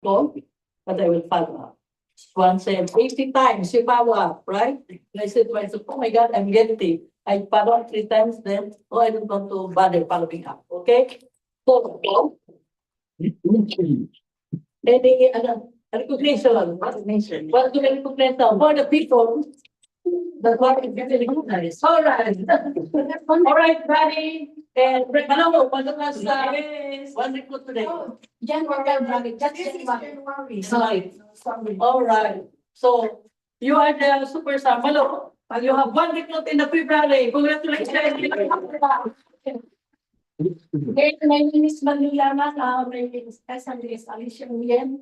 call, but I will follow up. One said 80 times you follow up, right? And I said to myself, oh my God, I'm guilty. I follow up 3 times, then oh, I don't want to bother following up. Okay? So, any recognition? What do we recognize now? For the people that want to be recognized. All right. All right, buddy. And Manolo, one recruit today. January, that's January. Sorry. All right. So you are the superstar. Malo, you have one recruit in the February. Congratulations. Okay, my name is Manila. My name is Alicia Nguyen.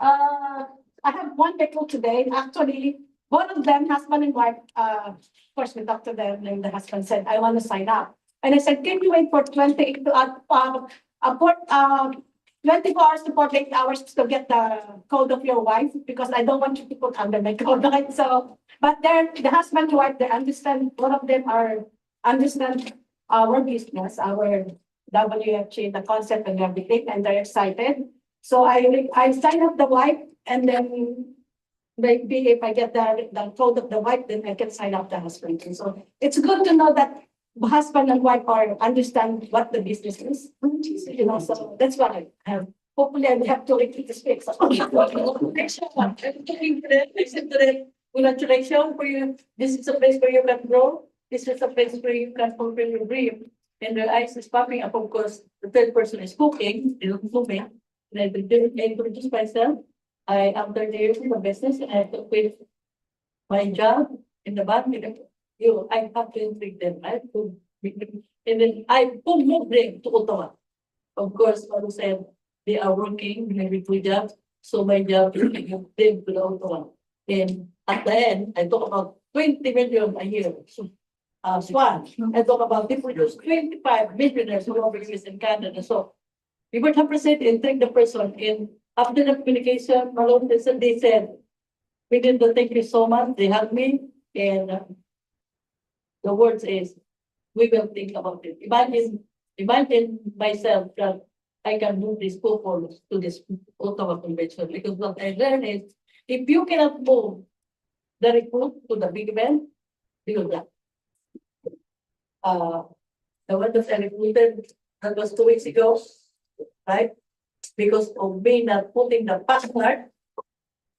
I have one people today. Actually, one of them, husband and wife, of course, we talked to them, and the husband said, I want to sign up. And I said, can you wait for 28 to, 24 hours to 48 hours to get the code of your wife? Because I don't want you to put under my code, right? So, but then the husband and wife, they understand, one of them understand our business, our WFG, the concept and everything, and they're excited. So I sign up the wife, and then maybe if I get the code of the wife, then I can sign up the husband. And so it's good to know that husband and wife are understand what the business is. You know, so that's what I have. Hopefully, I will have to repeat the speech. Congratulations for you. This is a place where you can grow. This is a place where you can fulfill your dream. And the ice is popping up, of course. The third person is cooking, moving. And I will introduce myself. I am 30 years in the business, and I took with my job in the back. I have to treat them, right? And then I move them to Ottawa. Of course, Paolo said they are working, maybe 2 jobs. So my job is to move them to the Ottawa. And at the end, I talk about 20 million a year. Swan, I talk about they produce 25 millionaires who are produced in Canada. So we would appreciate and thank the person. And after the communication, Malone they said, we did the thank you so much. They helped me. And the words is, we will think about it. Imagine myself that I can move this people to this Ottawa convention. Because what I learned is, if you cannot move the recruit to the big event, you will die. The one that I recruited, that was 2 weeks ago, right? Because of me not putting the password,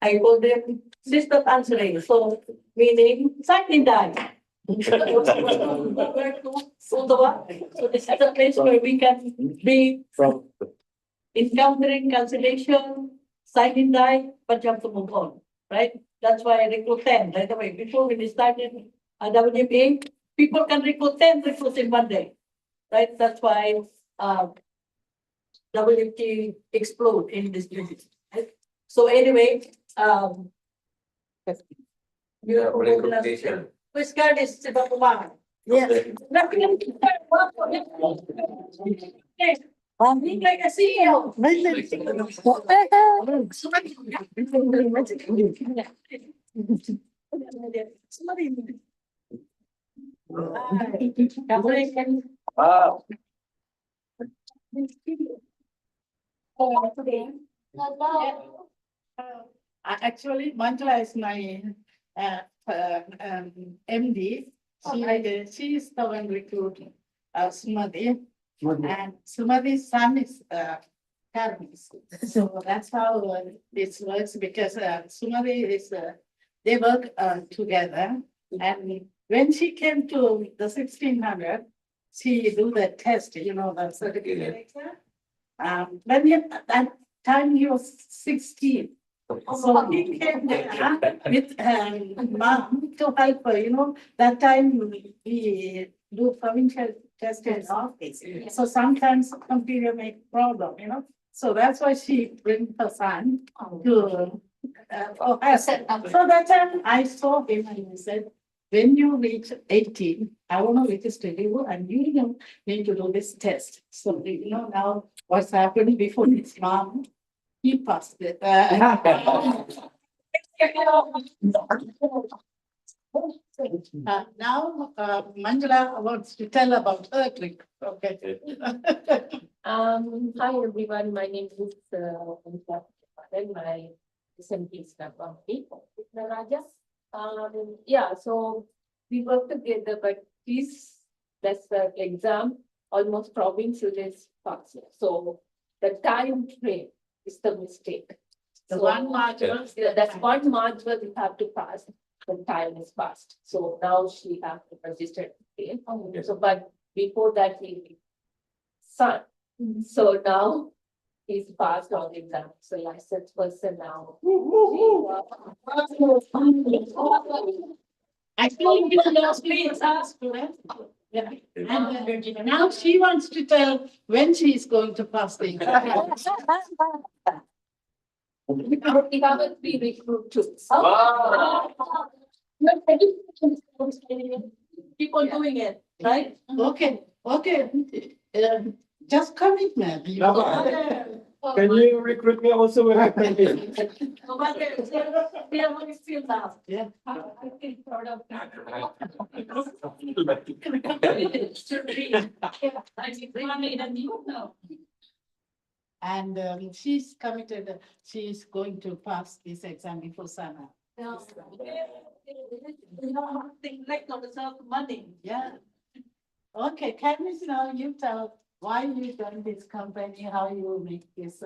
I told them, she's not answering. So, meaning, something died. So this is a place where we can be From encountering cancellation, signing die, but you have to move on, right? That's why I recruit 10. By the way, before when we started WPA, people can recruit 10 recruits in one day, right? That's why WFG explode in this business. Right? So anyway, recognition. Whose card is Sibakumar? Yes. Like a CEO. Actually, Manjula is my MD. She is the one recruiting Sumati, and Sumati's son is Karmis. So that's how this works, because Sumati is they work together, and when she came to the 1600, she do the test, you know, the certificate. When at that time he was 16. So he came there with mom to help her, you know. That time we do provincial test in office. So sometimes computer make problem, you know. So that's why she bring her son to for us. So that time I saw him and he said, when you reach 18, I want to register you and you need to do this test. So you know now what's happening before his mom. He passed it. Now, Manjula wants to tell about her trick. Okay. Hi everyone, my name is and my SMPs company, Naraja. Yeah, so we work together, but that's the exam, almost provincial is faster. So the time frame is the mistake. The So, one module. yeah, that's one module you have to pass, the time is fast. So now she have to register. Okay? So, but before that, he son. So now he's passed on the exam, so licensed person now. Actually, you lost me, ask her. Yeah, and now she wants to tell when she is going to pass the exam. We haven't been recruited too. Keep on doing it, right? Okay, just commitment. you know. Can you recruit me also when I come in? No matter, they are only still now. Yeah. I feel proud of that. I mean, they made a new now. And she's committed, she is going to pass this exam before summer. Yeah. You know, think like on the self money. Yeah. Okay, Candice, now you tell why you joined this company, how you make this.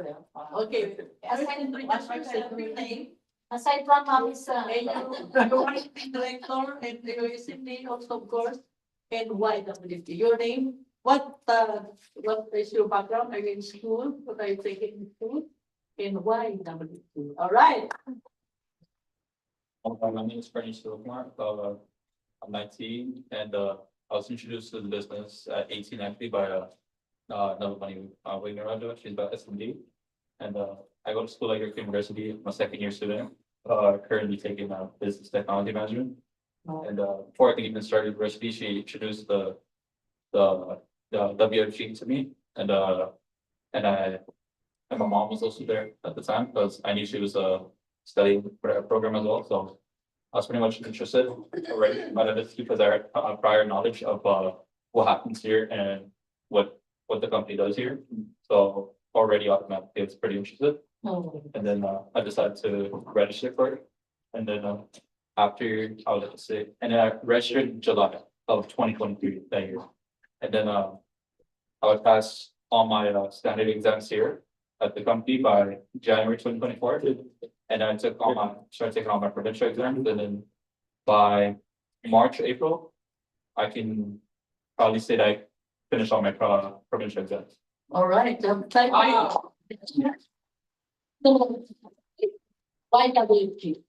Okay. What's your name? Aside from mommy's, And you are the director and your SMD also, of course, and YWG. Your name, what is your background? Are you in school? What are you taking in school? And YWG. All right. My name is Bernie Silvermore. I'm 19 and I was introduced to the business at 18 actually by another buddy, Wayne Raja. She's about SMD. And I go to school at York University. I'm a second year student, currently taking business technology management. And before I even started university, she introduced the WFG to me. And my mom was also there at the time because I knew she was studying for that program as well. So I was pretty much interested already about it because I had prior knowledge of what happens here and what the company does here. So already automatically it's pretty interested. And then I decided to register for it. And then after I was like say, and then I registered in July of 2023 that year. And then I would pass all my standard exams here at the company by January 2024. And I started taking all my provincial exams, and then by March, April, I can probably say that I finished all my provincial exams. All right. Thank you. YWG.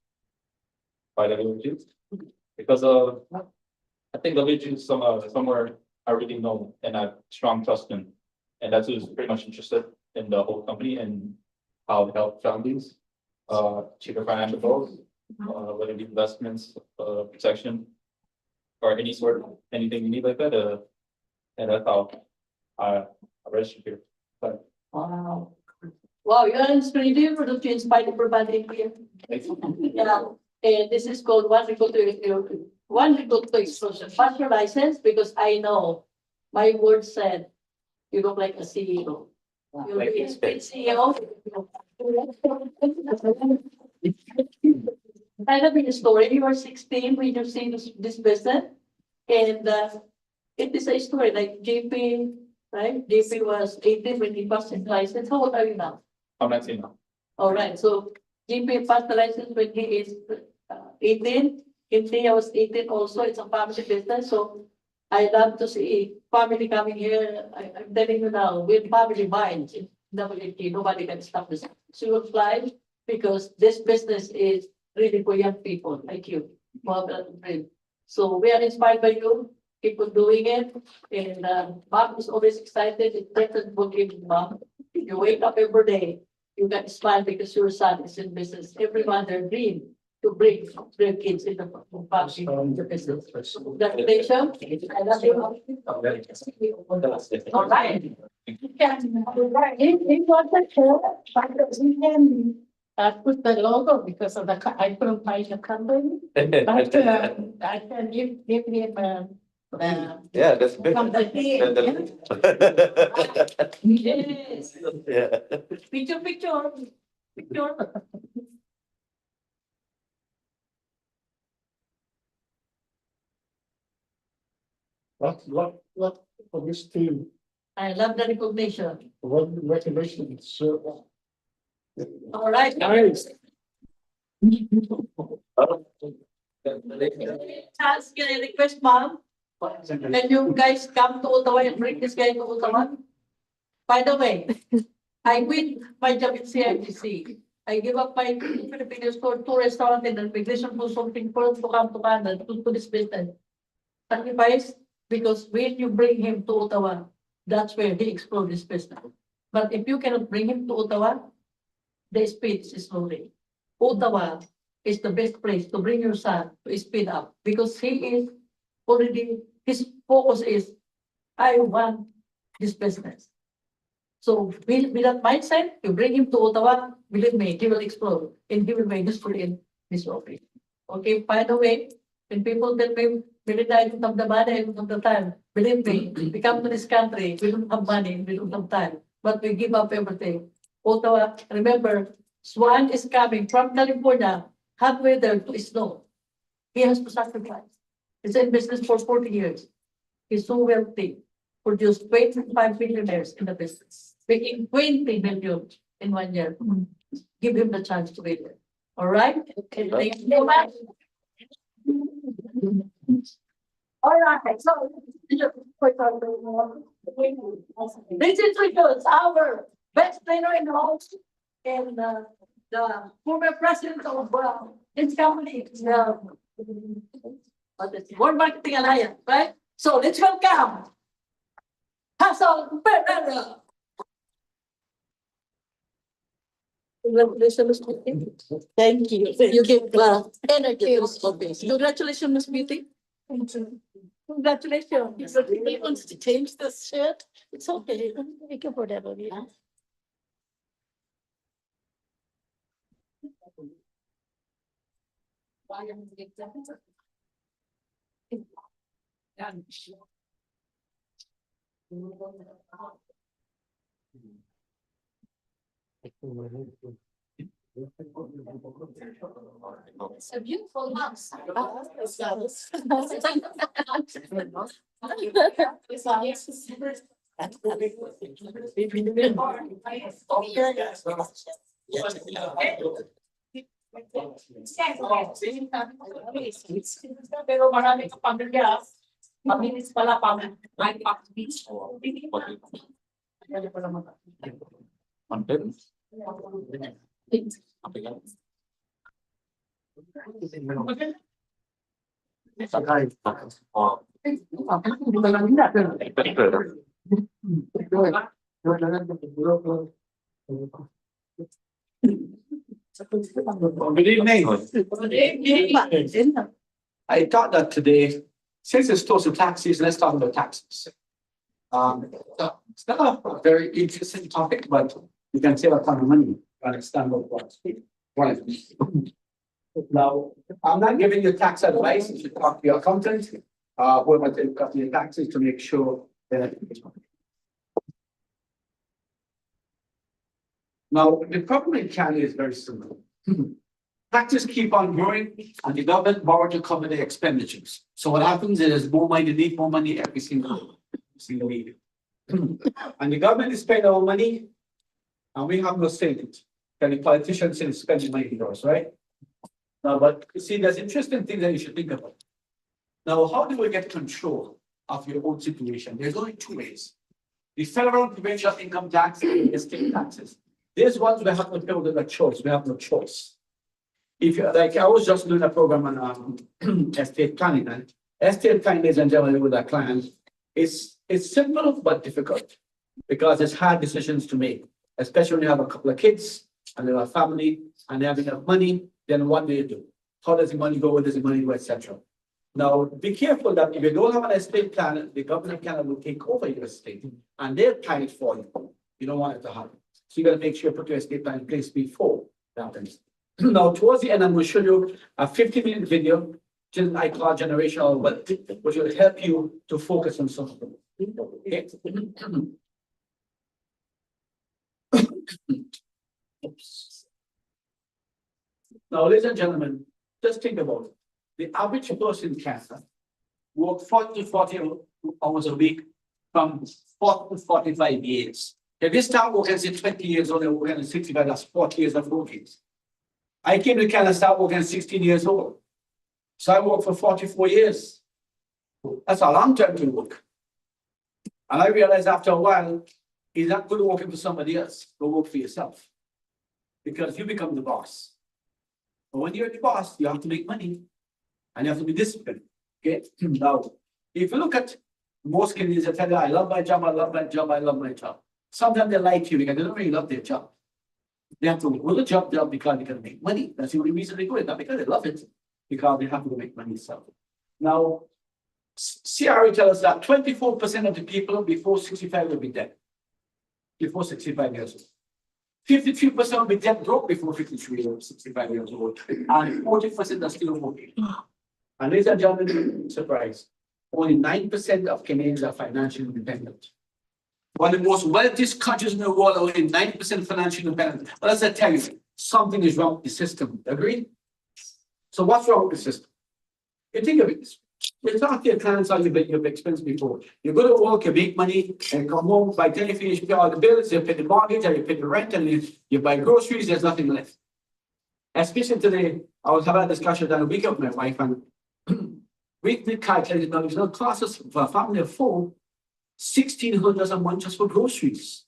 By WFG. Because I think WFG is somewhere I really know and I have strong trust in. And that's who's pretty much interested in the whole company and how it helps families achieve their financial goals, whether it be investments, protection, or anything you need like that. And that's how I registered here. But Wow. Wow, you're inspiring for the to inspire everybody here. Yeah, and this is called one recruit to exposure. Pass your license because I know my word said you look like a CEO. You'll be a CEO. I have been a story. You were 16 when you see this business, and it is a story like JP, right? JP was 18 when he passed his license. How old are you now? I'm not saying now. All right, so JP passed the license when he is 18. In I was 18 also. It's a family business, so I love to see family coming here. I'm telling you now, with family minds in WFG, nobody can stop this. So will fly because this business is really for young people like you. who have a dream. So we are inspired by you. Keep on doing it. And Mom is always excited. It's better to give Mom. You wake up every day, you get smile because your son is in business. Every mother dream to bring their kids in the family business. Congratulations. I love you. All right. We can put the logo because of I couldn't find the company. But I can give him Yeah, that's big. company. Yes. Yeah. Picture. Picture. What for this team, I love the recognition. what recognition, sir? All right. Nice. Chance, can I request, ma'am? Can you guys come to Ottawa and bring this guy to Ottawa? By the way, I quit my job in CIBC. I give up my Filipino store, two restaurant and immigration for something for to come to Canada to this business. Sacrifice, because when you bring him to Ottawa, that's where he explode this business. But if you cannot bring him to Ottawa, the speed is slowly. Ottawa is the best place to bring your son to speed up because he is already, his focus is, I want this business. So with that mindset, you bring him to Ottawa, believe me, he will explode and he will make history in this office. Okay, by the way, when people tell me, believe I don't have the money, I don't have the time, believe me, we come to this country, we don't have money, we don't have time, but we give up everything. Ottawa, remember, Swan is coming from California, hot weather to snow. He has to sacrifice. He's in business for 40 years. He's so wealthy, produced 25 millionaires in the business, making 20 million in 1 year. Give him the chance to be there. All right? Okay. Thank you so much. All right, so this is because our best trainer in the house and the former president of this company, World Marketing Alliance, right? So let's welcome Hassel Pereira. Congratulations, Ms. Beauty. Thank you. You give energy to this office. Congratulations, Ms. Beauty. Congratulations. He wants to change this shit. It's okay. Thank you for that. Yeah. It's a beautiful house. Pero marami ka pamilya. Mabilis pala pang impact beach. On purpose. Good evening. I thought that today, since it's close to tax season, let's talk about taxes. It's not a very interesting topic, but you can save a ton of money. Understand what's right. Now, I'm not giving you tax advice. You should talk to your accountant, whoever take up your taxes to make sure that. Now, the problem in Canada is very simple. Taxes keep on growing and the government borrow to cover their expenditures. So what happens is more money, they need more money every single year. And the government is spending our money and we have no say in it. And the politicians say spending money for us, right? Now, but you see, there's interesting things that you should think about. Now, how do we get control of your own situation? There's only two ways. The federal provincial income tax and the state taxes. These ones we have to pay with a choice. We have no choice. If you like, I was just doing a program on estate planning, and estate planning is in general with our clients. It's simple but difficult because it's hard decisions to make, especially when you have a couple of kids and they have a family and they have enough money. Then what do you do? How does the money go? Where does the money go, etc. Now, be careful that if you don't have an estate plan, the government Canada will take over your estate and they'll plan it for you. You don't want it to happen. So you got to make sure you put your estate plan in place before that happens. Now, towards the end, I'm going to show you a 50-minute video, which I call generational wealth, which will help you to focus on something. Okay. Oops. Now, ladies and gentlemen, just think about it. The average person in Canada work 40 to 40 hours a week from 40 to 45 years. If you start working at 20 years old and working at 65, that's 40 years of working. I came to Canada, started working at 16 years old. So I worked for 44 years. That's a long time to work. And I realized after a while, it's not good working for somebody else. Go work for yourself. Because you become the boss. But when you're the boss, you have to make money. And you have to be disciplined. Okay? Now, if you look at most Canadians, they tell you, I love my job, I love my job, I love my job. Sometimes they lie to you because they don't really love their job. They have to go to the job because they can make money. That's the only reason they do it, not because they love it, because they have to make money themselves. Now, CRA tells us that 24% of the people before 65 will be dead. Before 65 years old. 53% will be dead broke before 53 or 65 years old. And 40% are still working. And ladies and gentlemen, surprise, only 9% of Canadians are financially independent. One of the most wealthiest countries in the world, only 9% financially independent. But as I tell you, something is wrong with the system. Agree? So what's wrong with the system? You think of it. You talk to your clients how you've expenses before. You go to work, you make money, and come home, by the time you finish pay all the bills, you pay the mortgage, and you pay the rent, and you buy groceries, there's nothing left. Especially today, I was having a discussion that a week with my wife, and we calculated now, it's not cost us for a family of four, $1,600 a month just for groceries.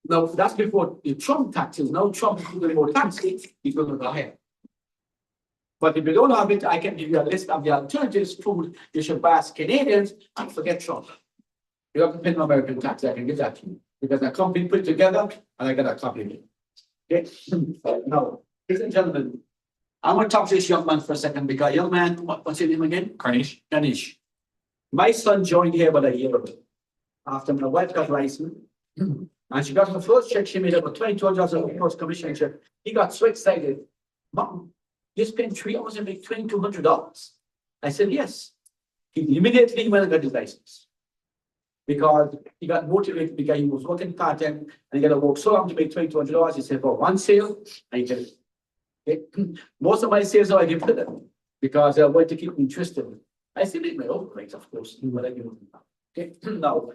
Now, that's before the Trump taxes. Now Trump is doing more taxes, he's going to go ahead. But if you don't have it, I can give you a list of the alternatives food you should buy as Canadians and forget Trump. You have to pay no American tax, I can give that to you. Because a company put it together and I got a copy of it. Okay? Now, ladies and gentlemen, I'm going to talk to this young man for a second because young man, what's his name again? Carnish. Ganesh. My son joined here about a year ago. After my wife got licensed, and she got her first check, she made up a $22 a first commission check. He got so excited. Mom, you spend 3 hours and make $2,200. I said, yes. He immediately went and got his license. Because he got motivated because he was working part-time and he got to work so long to make $2,200. He said, for one sale, I get it. Okay? Most of my sales I give to them because I want to keep them interested. I still make my own rates, of course, but I give them. Okay, now,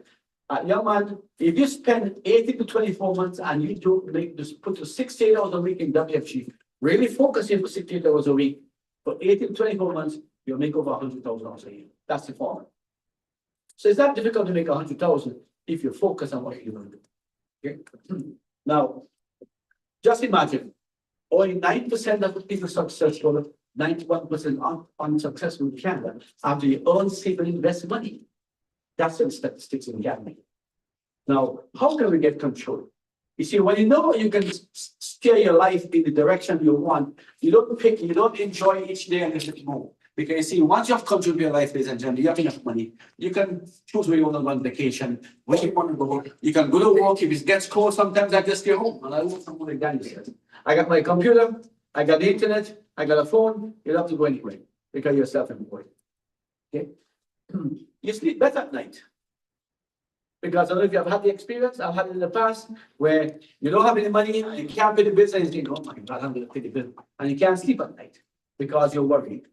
young man, if you spend 18 to 24 months and you do make this, put to 68 hours a week in WFG, really focusing for 68 hours a week, for 18 to 24 months, you'll make over $100,000 a year. That's the formula. So it's not difficult to make 100,000 if you focus on what you're going to do. Okay? Now, just imagine, only 9% of the people successful, 91% unsuccessful in Canada after you earn, save, and invest money. That's the statistics in Canada. Now, how can we get control? You see, when you know you can steer your life in the direction you want, you don't enjoy each day a little bit more. Because you see, once you have control of your life, ladies and gentlemen, you have enough money. You can choose where you want to go on vacation, where you want to go. You can go to work. If it gets cold, sometimes I just stay home. And I work from home like Danny. I got my computer, I got the internet, I got a phone. You don't have to go anywhere because you're self-employed. Okay? You sleep better at night. Because I don't know if you have had the experience, I've had it in the past, where you don't have any money, you can't pay the bills, and you think, oh my God, I'm going to pay the bill. And you can't sleep at night because you're worried.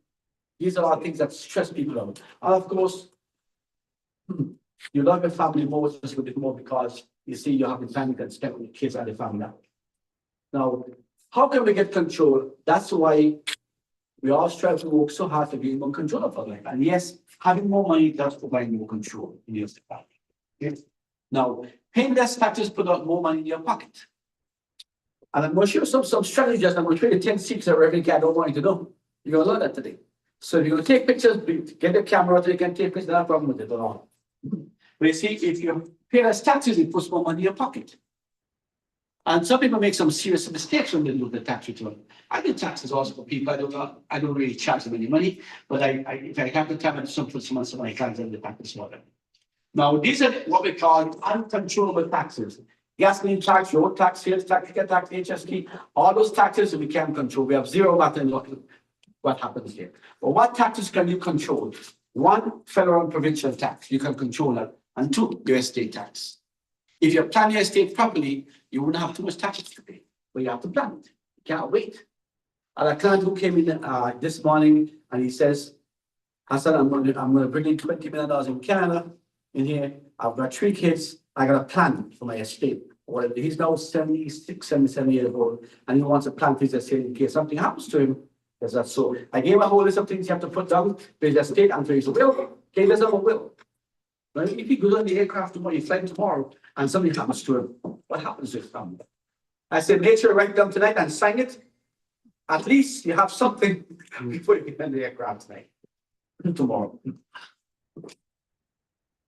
These are all things that stress people out. And of course, you love your family more, just a bit more because you see you have the time you can spend with the kids and the family. Now, how can we get control? That's why we all strive to work so hard to be in control of our life. And yes, having more money does provide more control in your life. Okay? Now, paying less taxes put out more money in your pocket. And I'm going to show you some strategies. I'm going to show you 10 secrets that every guy don't want you to know. You're going to learn that today. So if you're going to take pictures, get a camera so you can take pictures, no problem with it at all. But you see, if you pay less taxes, it puts more money in your pocket. And some people make some serious mistakes when they do the tax return. I do taxes also for people. I don't really charge them any money, but if I have the time, I do some for some of my clients in the taxes for them. Now, these are what we call uncontrollable taxes. Gasoline tax, road tax, sales tax, ticket tax, HST, all those taxes we can't control. We have zero matter in what happens here. But what taxes can you control? One, federal and provincial tax, you can control that. And two, your estate tax. If you plan your estate properly, you wouldn't have too much taxes to pay. But you have to plan it. You can't wait. And a client who came in, this morning and he says, Hassan, I'm gonna bring in $20 million in Canada in here. I've got 3 kids. I got a plan for my estate. Well, he's now 76, 77 years old, and he wants a plan for his estate in case something happens to him. Is that so? I gave him a whole list of things you have to put down for his estate and for his will. Okay, there's a will. Right? If he goes on the aircraft tomorrow, he's flying tomorrow, and something happens to him, what happens to his family? I said, make sure you write it down tonight and sign it. At least you have something before you get on the aircraft tonight. Tomorrow.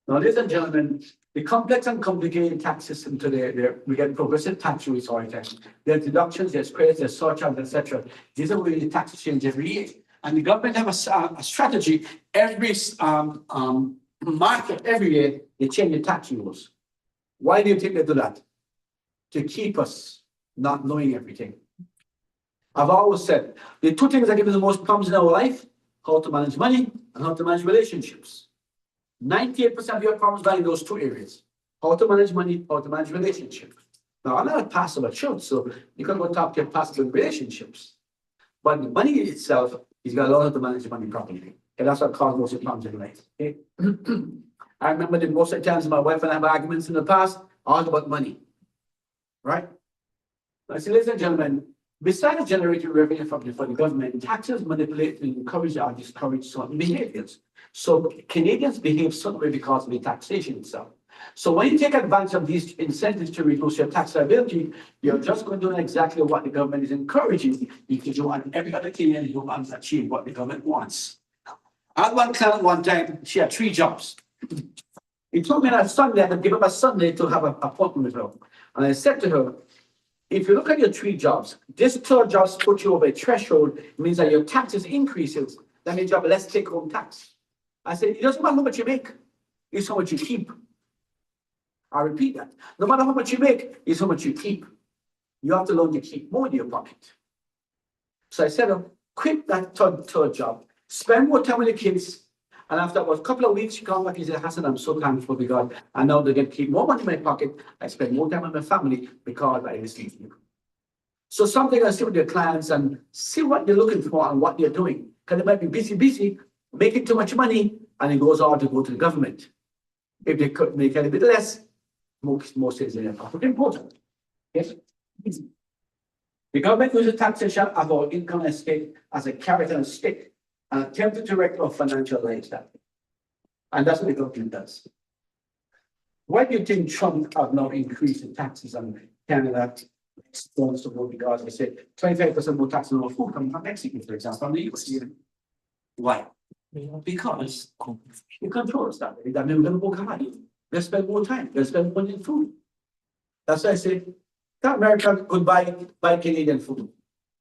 Now, ladies and gentlemen, the complex and complicated tax system today, we get progressive tax rules all the time. There are deductions, there's credits, there's surcharges, etc. These are really taxes change every year. And the government have a strategy every market, every year, they change the tax rules. Why do you think they do that? To keep us not knowing everything. I've always said, the 2 things that give us the most problems in our life, how to manage money and how to manage relationships. 98% of your problems lie in those 2 areas. How to manage money, how to manage relationships. Now, I'm not a pastor of a church, so you can go talk to your pastor in relationships. But the money itself, he's got to learn how to manage the money properly. And that's what causes most of the problems in life. Okay? I remember that most of the times my wife and I have arguments in the past, all about money. Right? Now, see, ladies and gentlemen, besides generating revenue for the government, taxes manipulate and encourage or discourage certain behaviors. So Canadians behave certain way because of the taxation itself. So when you take advantage of these incentives to reduce your tax liability, you're just going to do exactly what the government is encouraging you to do, and every other Canadian who wants to achieve what the government wants. I had one client one time, she had 3 jobs. He told me on Sunday, I had to give up a Sunday to have an appointment with her. And I said to her, if you look at your 3 jobs, this 3rd job puts you over a threshold, it means that your taxes increases. That means you have less take-home tax. I said, it doesn't matter how much you make, it's how much you keep. I repeat that. No matter how much you make, it's how much you keep. You have to learn to keep more in your pocket. So I said, quit that third job, spend more time with the kids. And after about a couple of weeks, she came back and said, Hassan, I'm so thankful to God. I know they get to keep more money in my pocket. I spend more time with my family because I listen to you. So something I see with your clients and see what they're looking for and what they're doing. Because they might be busy, making too much money, and it goes on to go to the government. If they could make a bit less, more stays in their pocket. Important. Yes? The government uses taxation of our income and estate as a carrot and a stick, and attempted to direct our financial lifestyle. And that's what the government does. Why do you think Trump have now increased the taxes on Canada? Because I said 25% more taxes on food coming from Mexico, for example, from the US. Why? Because he controls that. That means we're going to work hard. They spend more time. They spend money in food. That's why I say, that America could buy Canadian food.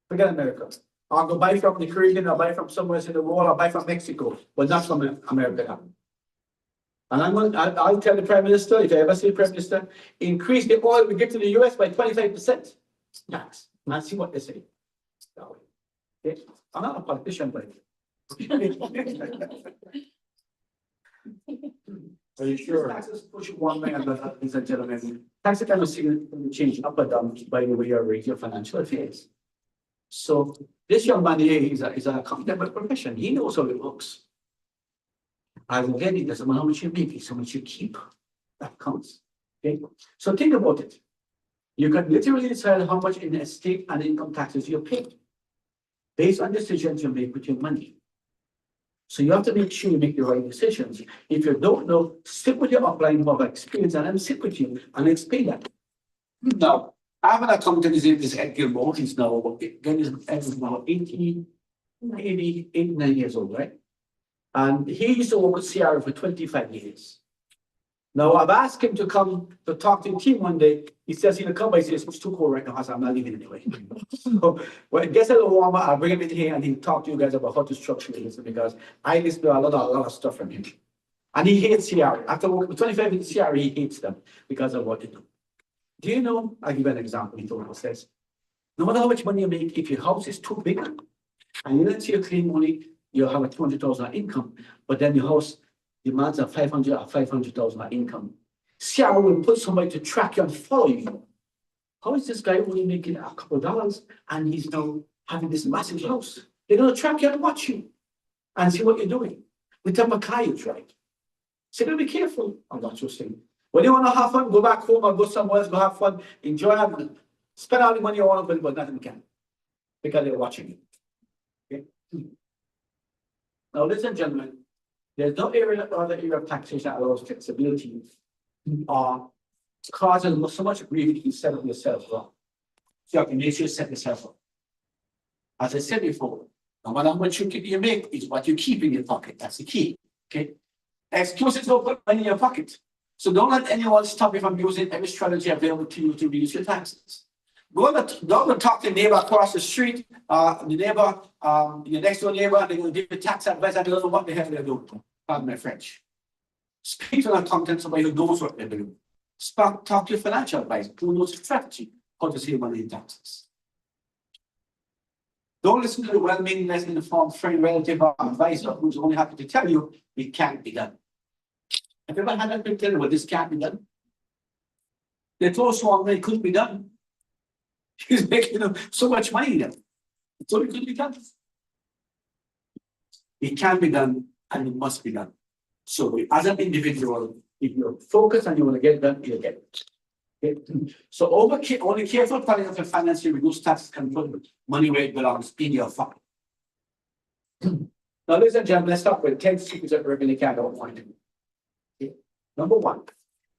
Forget America. I'll go buy from the Caribbean, I'll buy from somewhere in the world, I'll buy from Mexico, but not from America. And I'll tell the Prime Minister, if I ever see the Prime Minister, increase the oil we give to the US by 25%. Tax. And see what they say. Okay? I'm not a politician, but Are you sure? taxes push one way or another, ladies and gentlemen. Taxes can significantly change up or down by the way you rate your financial affairs. So this young man here is a comfortable profession. He knows how it works. Again, it doesn't matter how much you make, it's how much you keep. That counts. Okay. So think about it. You can literally decide how much in estate and income taxes you pay based on decisions you make with your money. So you have to make sure you make the right decisions. If you don't know, stick with your upline of experience and then sit with you and explain that. Now, I have an accountant, his name is Ed Gilmore. He's now, again, he's now 89 years old, right? And he used to work with CRA for 25 years. Now, I've asked him to come to talk to the team one day. He says he'll come, but he says it's too cold right now, so I'm not leaving anyway. So when it gets a little warmer, I'll bring him in here and he'll talk to you guys about how to structure this, because I listen to a lot of stuff from him. And he hates CRA. After working for 25 years in CRA, he hates them because of what they do. Do you know, I'll give you an example. He told us, says, no matter how much money you make, if your house is too big and you let's say you claim money, you have a $200,000 income, but then your house demands a $500,000 income. CRA will put somebody to track you and follow you. How is this guy only making a couple of dollars and he's now having this massive house. They're gonna track you and watch you and see what you're doing. The type of car you drive. So you gotta be careful on what you're saying. When you wanna have fun, go back home or go somewhere else, go have fun, enjoy having, spend all the money you want, but nothing can. Because they're watching you. Okay? Now, ladies and gentlemen, there's no other area of taxation that allows flexibility or causes so much grief if you set up yourself wrong. So you have to make sure you set yourself up. As I said before, no matter how much you make, is what you keep in your pocket. That's the key. Okay. Excuses don't put money in your pocket. So don't let anyone stop you from using every strategy available to you to reduce your taxes. Go and talk to the neighbor across the street, the neighbor, your next door neighbor, they're going to give you tax advice. I don't know what the hell they're doing. Pardon my French. Speak to an accountant, somebody who knows what they're doing. Talk to your financial advisor who knows strategy, how to save money in taxes. Don't listen to the well-meaning, less informed friend, relative, or advisor who's only happy to tell you it can't be done. Have you ever had that people tell you, well, this can't be done? They told someone it couldn't be done. He's making so much money then. So it couldn't be done. It can be done and it must be done. So as an individual, if you're focused and you want to get it done, you'll get it. Okay? So only careful planning of your finances, reduce taxes, can put money where it belongs in your fund. Now, ladies and gentlemen, let's start with 10 secrets that really can't avoid. Okay. Number one,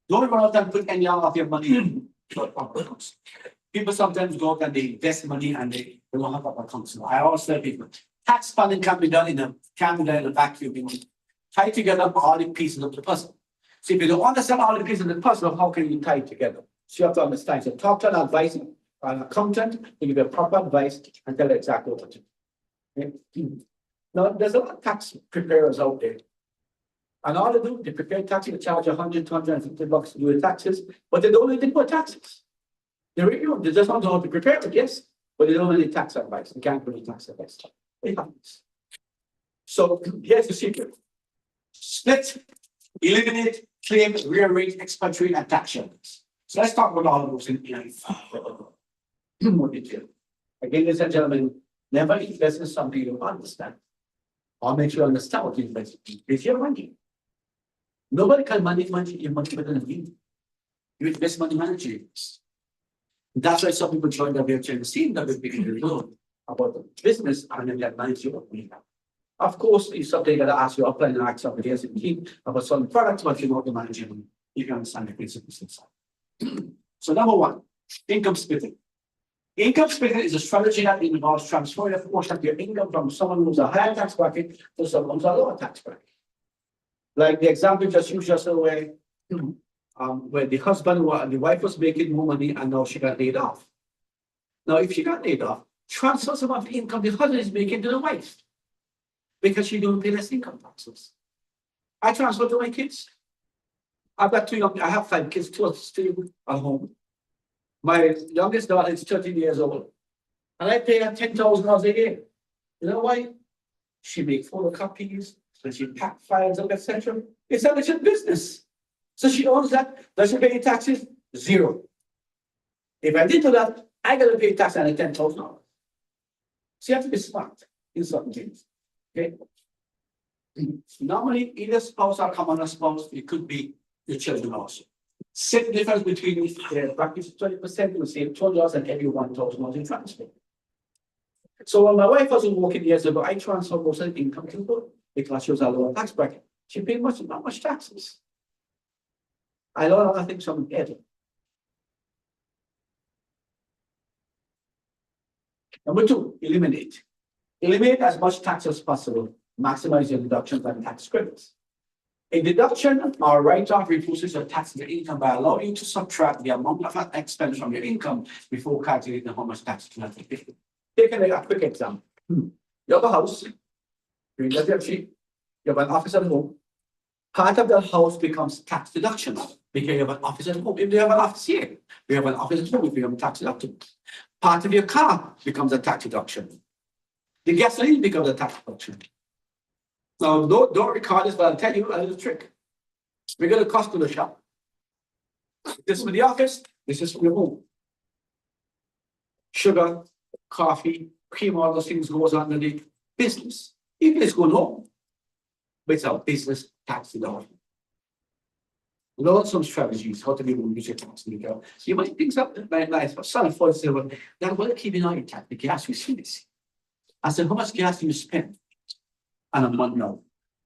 don't run out and put any of your money in your accounts. People sometimes go out and they invest money and they don't have up accounts. I always tell people, tax planning can be done in a vacuum. Tie together all the pieces of the puzzle. So if you don't understand all the pieces of the puzzle, how can you tie it together? So you have to understand. So talk to an advisor, an accountant, to give you proper advice and tell you exactly what to do. Okay? Now, there's a lot of tax preparers out there. And all they do, they prepare taxes, they charge $100, $250 to do the taxes, but they don't really do taxes. They just want to know how to prepare it, yes, but they don't really tax advice. They can't really tax advice. It happens. So here's the secret. Split, eliminate, claim, rearrange, expatriate, and tax shelters. So let's talk about all of those in more detail. Again, ladies and gentlemen, never invest in something you don't understand. Or make sure you understand what you invest in. It's your money. Nobody can manage your money better than you. You invest money managers. That's why some people join the WFG scene that we begin to learn about the business and then get manage your money. Of course, if something that ask you apply and ask somebody else in team about some products, but you know the management, you can understand the principles inside. So number one, income splitting. Income splitting is a strategy that involves transferring a portion of your income from someone who's a higher tax bracket to someone who's a lower tax bracket. Like the example just used yesterday, where the husband and the wife was making more money and now she got laid off. Now, if she got laid off, transfer some of the income the husband is making to the wife because she don't pay less income taxes. I transfer to my kids. I've got I have 5 kids, 2 are still at home. My youngest daughter is 13 years old, and I pay her $10,000 a year. You know why? She makes photocopies, and she pack files up, etc. It's a legit business. So she owns that. Does she pay any taxes? 0. If I did do that, I got to pay tax on $10,000. So you have to be smart in certain things. Okay. Normally, either spouse or common spouse, it could be your children also. Same difference between practice 20%, we save $12 and every $1,000 in transfer. So when my wife wasn't working years ago, I transferred most of the income to her because she was a lower tax bracket. She paid not much taxes. I learned other things from it. Number 2, eliminate. Eliminate as much tax as possible. Maximize your deductions and tax credits. A deduction or write-off reduces your taxable income by allowing you to subtract the amount of expense from your income before calculating how much tax you have to pay. Take a quick example. You have a house, you have an office at home. Part of the house becomes tax deduction because you have an office at home. If you have an office here, you have an office at home, if you have a tax deduction. Part of your car becomes a tax deduction. The gasoline becomes a tax deduction. Now, don't record this, but I'll tell you a little trick. We're going to customer shop. This is for the office, this is for your home. Sugar, coffee, cream, all those things goes under the business. Even it's going home. But it's a business tax law. Learn some strategies, how to be able to use your tax legal. You might think something very nice, but some folks say, well, then what keep an eye on tax, the gas we see this. I said, how much gas do you spend? And a month now.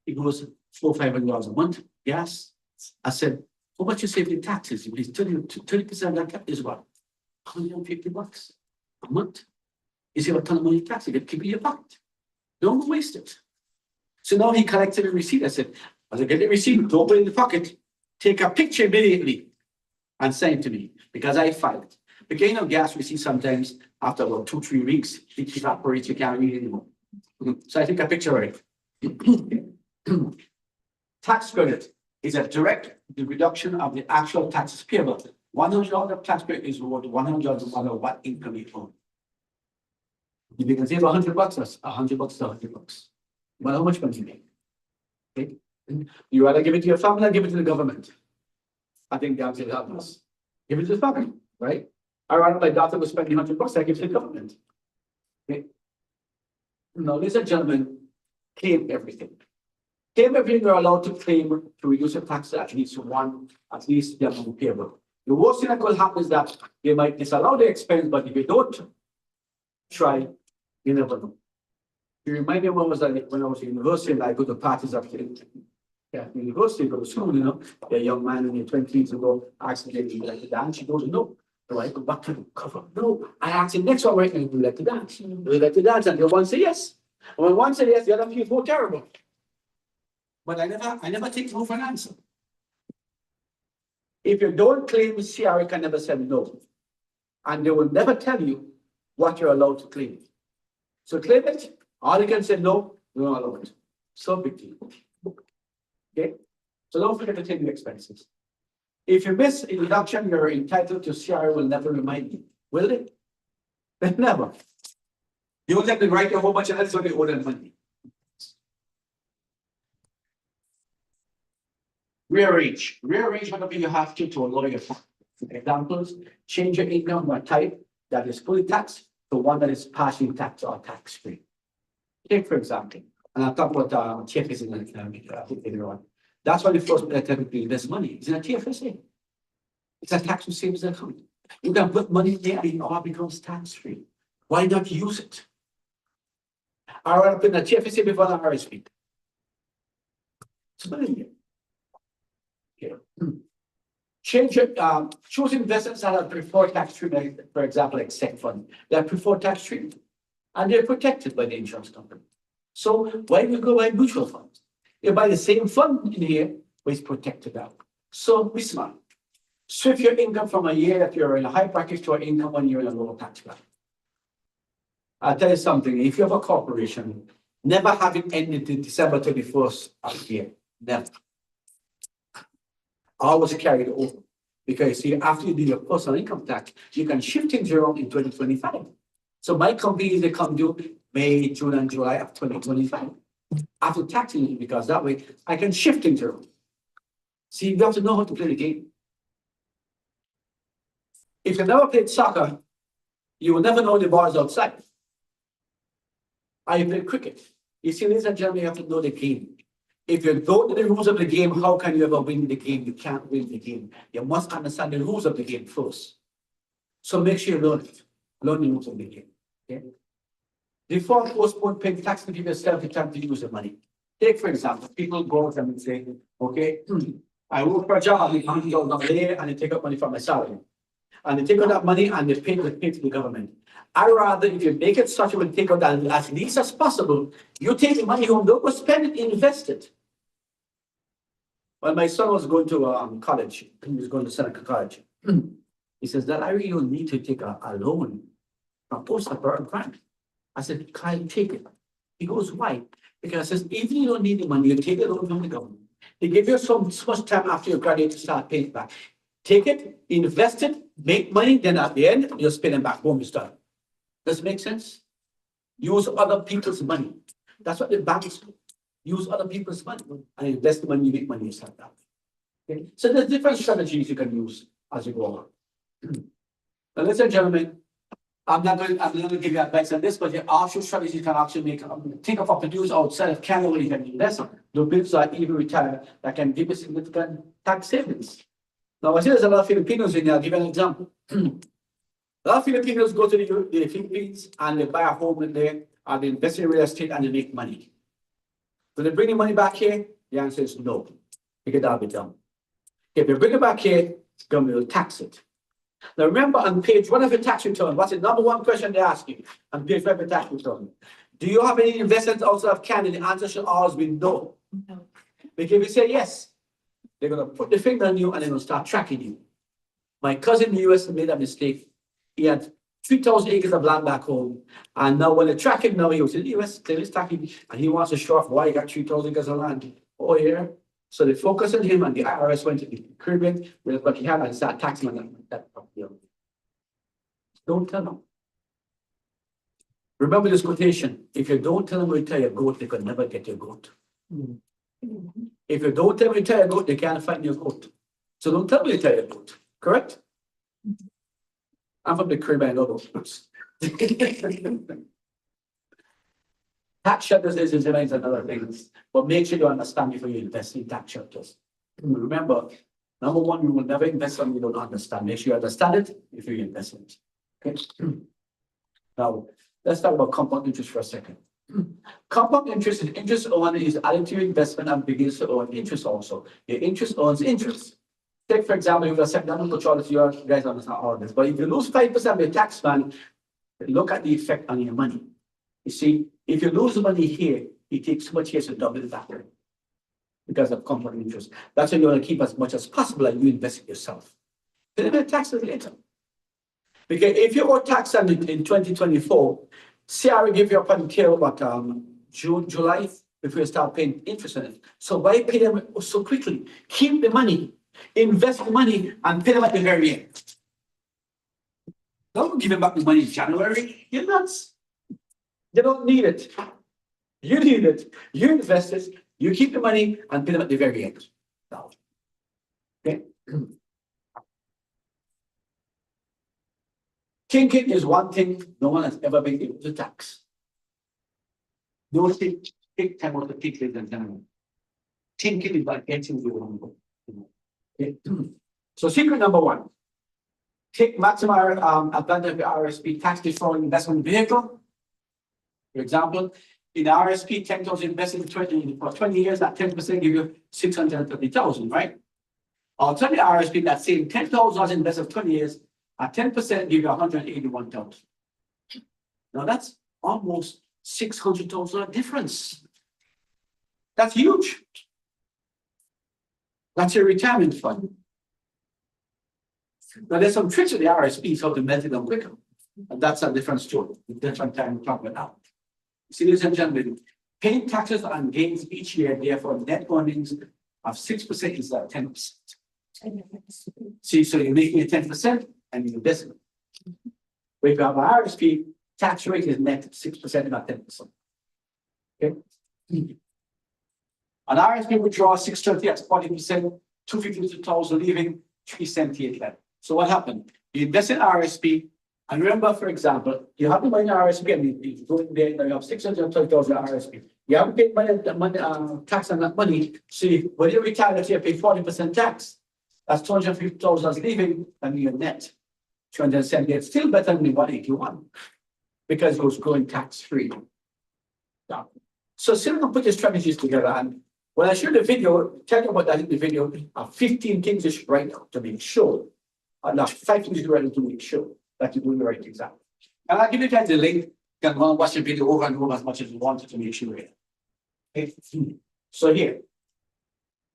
It goes $400-500 a month, gas. I said, how much you save in taxes? It was 30% of that is what? $150 a month. You save a ton of money in tax, you get keep it in your pocket. Don't waste it. So now he collected a receipt. I said, as I get the receipt, don't put it in the pocket. Take a picture immediately and send it to me because I filed it. Because you know, gas receipt sometimes after about 2-3 weeks, it evaporates, you can't read it anymore. So I take a picture of it. Tax credit is a direct reduction of the actual taxes payable. $100 tax credit is worth $100 no matter what income you own. If you can save $100, that's $100 to $100. But how much money you make? Okay. You rather give it to your family or give it to the government? I think the answer is obvious. Give it to the family, right? I rather my daughter was spending $100, I give it to the government. Okay. Now, ladies and gentlemen, claim everything. Claim everything you're allowed to claim to reduce your tax at least the amount payable. The worst thing that could happen is that they might disallow the expense, but if you don't try, you never know. You remind me when I was in university and I go to parties after university, go to school, you know, a young man in your 20s who go asking if you like to dance. She goes, no. So I go back to the cover. No, I ask him next one, right? And you like to dance. You like to dance, and the one say yes. And when one say yes, the other people go terrible. But I never take no for an answer. If you don't claim CRA can never say no. And they will never tell you what you're allowed to claim. So claim it. Or you can say no, we don't allow it. So big deal. Okay? So don't forget to claim your expenses. If you miss a deduction, you're entitled to CRA will never remind you. Will they? They never. You don't have to write a whole bunch of that so they owe them money. Rearrange. Rearrange whatever you have to a lawyer. Examples, change your income from a type that is fully taxed to one that is partially taxed or tax-free. Take, for example, and I'll talk about TFSA later on. That's why the first technically invest money. It's in a TFSA. It's a tax and savings account. You can put money there and it all becomes tax-free. Why not use it? I want to put in a TFSA before the RSP. It's money here. Okay. Change your choose investments that are preferred tax treatment, for example, like SEC fund. They're preferred tax treatment and they're protected by the insurance company. So why do you go buy mutual funds? You buy the same fund in here, but it's protected out. So be smart. Shift your income from a year that you're in a high bracket to an income when you're in a lower tax bracket. I'll tell you something, if you have a corporation, never have it ended in December 31st of the year. Never. Always carry it over. Because see, after you do your personal income tax, you can shift things around in 2025. So my companies, they come due May, June, and July of 2025. After taxing it, because that way I can shift things around. See, you have to know how to play the game. If you never played soccer, you will never know the ball is outside. I play cricket. You see, ladies and gentlemen, you have to know the game. If you don't know the rules of the game, how can you ever win the game? You can't win the game. You must understand the rules of the game first. So make sure you learn it. Learn the rules of the game. Okay? Before postpone paying tax to give yourself the time to use the money. Take, for example, people go out and say, okay, I work for a job, I can't go down there and they take up money from my salary. And they take out that money and they pay to the government. I rather, if you make it such a way, take out that as least as possible, you take the money home, don't go spend it, invest it. When my son was going to college, he was going to Seneca College. He says that I really don't need to take a loan from post grant. I said, Kyle, take it. He goes, why? Because I says, even if you don't need the money, you take a loan from the government. They give you so much time after you graduate to start paying it back. Take it, invest it, make money, then at the end, you're spending back home, you start. Does it make sense? Use other people's money. That's what the banks do. Use other people's money and invest the money, you make money yourself back. Okay? So there's different strategies you can use as you go on. Now, ladies and gentlemen, I'm not going to give you advice on this, but your offshore strategy can actually make, think of opportunities outside of Canada where you can invest. The bills are even retired that can give you significant tax savings. Now, I see there's a lot of Filipinos in there. I'll give you an example. A lot of Filipinos go to the Philippines and they buy a home in there, and they invest in real estate and they make money. Do they bring the money back here? The answer is no. Because that'll be done. If they bring it back here, government will tax it. Now remember, on page 1 of your tax return, what's the number one question they ask you on page 1 of your tax return? Do you have any investments outside of Canada? The answer should always be no. Because if you say yes, they're going to put the finger on you and they're going to start tracking you. My cousin in the US made a mistake. He had 3,000 acres of land back home. And now when they track him now, he was in the US, they're tracking, and he wants to show off why he got 3,000 acres of land. Oh, yeah. So they focus on him, and the IRS went to the Caribbean with what he had and started taxing on that property. Don't tell them. Remember this quotation: if you don't tell them where you tie your goat, they could never get your goat. If you don't tell them where you tie your goat, they can't find your goat. So don't tell them where you tie your goat. Correct? I'm from the Caribbean, I know those words. Tax shelters is another thing, but make sure you understand before you invest in tax shelters. Remember, number one, you will never invest something you don't understand. Make sure you understand it before you invest in it. Okay. Now, let's talk about compound interest for a second. Compound interest is interest earned is added to your investment and begins to earn interest also. Your interest earns interest. Take, for example, if you're $7 control, you guys understand all this. But if you lose 5% of your tax man, look at the effect on your money. You see, if you lose money here, it takes so much years to double it back because of compound interest. That's why you want to keep as much as possible and you invest in yourself. Then you tax it later. Because if you owe tax on it in 2024, CRA give you up until what, June, July, before you start paying interest on it. So why pay them so quickly? Keep the money, invest the money, and pay them at the very end. Don't give them back the money in January. You're nuts. They don't need it. You need it. You invest it. You keep the money and pay them at the very end. Now, okay. Thinking is one thing no one has ever been able to tax. No take time out to think, ladies and gentlemen. Thinking is like getting the wrong goal. Okay. So secret number one. Take maximum advantage of the RSP tax deferred investment vehicle. For example, in the RSP, 10,000 invested for 20 years, that 10% give you 630,000, right? Outside the RSP, that same 10,000 was invested for 20 years, at 10% give you 181,000. Now that's almost 600,000 difference. That's huge. That's your retirement fund. Now there's some tricks with the RSPs how to melt it down quicker. And that's a different story, different time we're talking about now. See, ladies and gentlemen, paying taxes on gains each year, therefore net earnings of 6% is at 10%. See, so you're making it 10% and you're investing. But if you have an RSP, tax rate is net 6%, not 10%. Okay. An RSP withdrawal 630 at 40%, 252,000 leaving 378 left. So what happened? You invest in RSP. And remember, for example, you have the money in RSP and you go in there, you have 630,000 RSP. You haven't paid money, tax on that money. So when you retire, let's say you pay 40% tax. That's 250,000 leaving, and your net 270. It's still better than the 181 because it was going tax free. Yeah. So still gonna put your strategies together. And when I show the video, tell you about that in the video, 15 things you should write down to make sure. Not 5 things you write to make sure that you're doing the right exam. And I'll give you guys the link. You can watch the video over and over as much as you want to make sure. Okay. So here,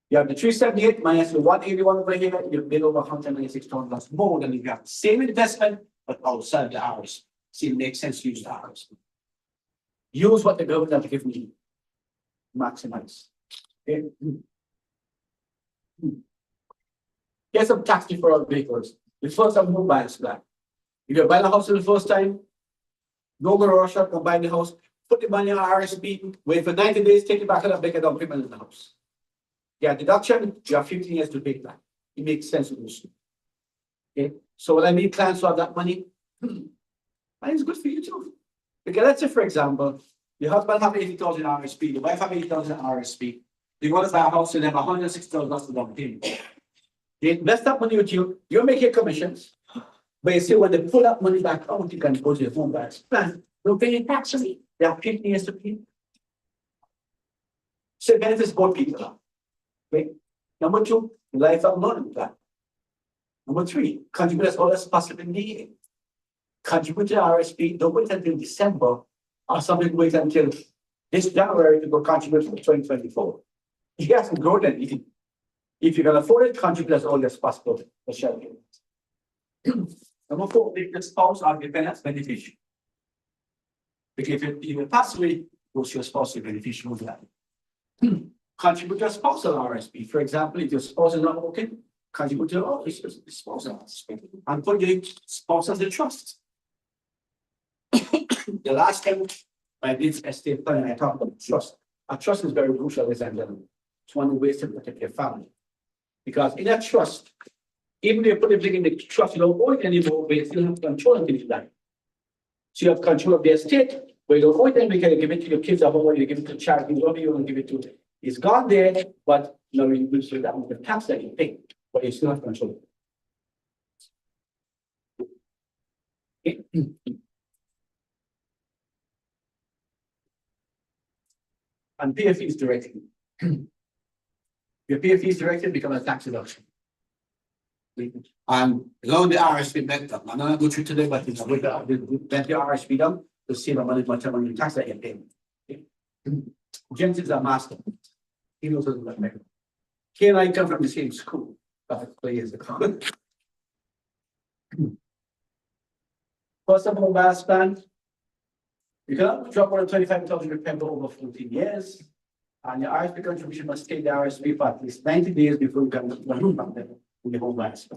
you have the 378 minus the 181 over here, you've made over 196,000. That's more than you have. Same investment, but outside the hours. See, it makes sense to use the hours. Use what the government has given you. Maximize. Okay. Here's some tax deferred vehicles. The first one, mobiles plan. If you're buying a house for the first time, don't go to rush up, go buy the house, put the money on RSP, wait for 90 days, take it back and make a down payment in the house. Yeah, deduction, you have 15 years to pay it back. It makes sense to do so. Okay. So what I need clients to have that money. And it's good for you too. Because let's say, for example, your husband have 80,000 RSP, your wife have 80,000 RSP. You want to buy a house and have 160,000 down payment. They invest that money with you, you make your commissions. But you see, when they pull that money back out, you can go to your home buyers plan. Don't pay any tax on it. They have 50 years to pay. So it benefits both people. Okay? Number two, lifelong learning plan. Number three, contribute as all as possible needed. Contribute to RSP, don't wait until December, or something wait until this January to go contribute for 2024. You guys can grow that. If you can afford it, contribute as early as possible for shelter. Number four, make the spouse or dependent beneficiary. Because if you pass away, what's your spouse beneficiary of that? Contribute to a spousal RSP. For example, if your spouse is not working, contribute to your spousal RSP. And put your spouse as a trust. The last time I did estate planning, I talked about trust. A trust is very crucial, ladies and gentlemen. It's one of the ways to protect your family. Because in a trust, even if you put everything in the trust, you don't own it anymore, but you still have control until you die. So you have control of the estate, but you don't own it anymore, you can give it to your kids or whoever, you give it to charity, whoever you want to give it to. It's gone there, but you know, you will see that with the tax that you pay, but you still have control. And pay fees directly. Your pay fees directly become a tax deduction. And along the RSP method, I'm not going to go through today, but it's with the RSP done to save a money much on the tax that you pay. James is a master. He knows what it's like. He and I come from the same school, but years ago. First of all, last plan. You cannot drop more than 25,000 remember over 14 years. And your RSP contribution must stay the RSP for at least 90 days before you can from them in the home buyers.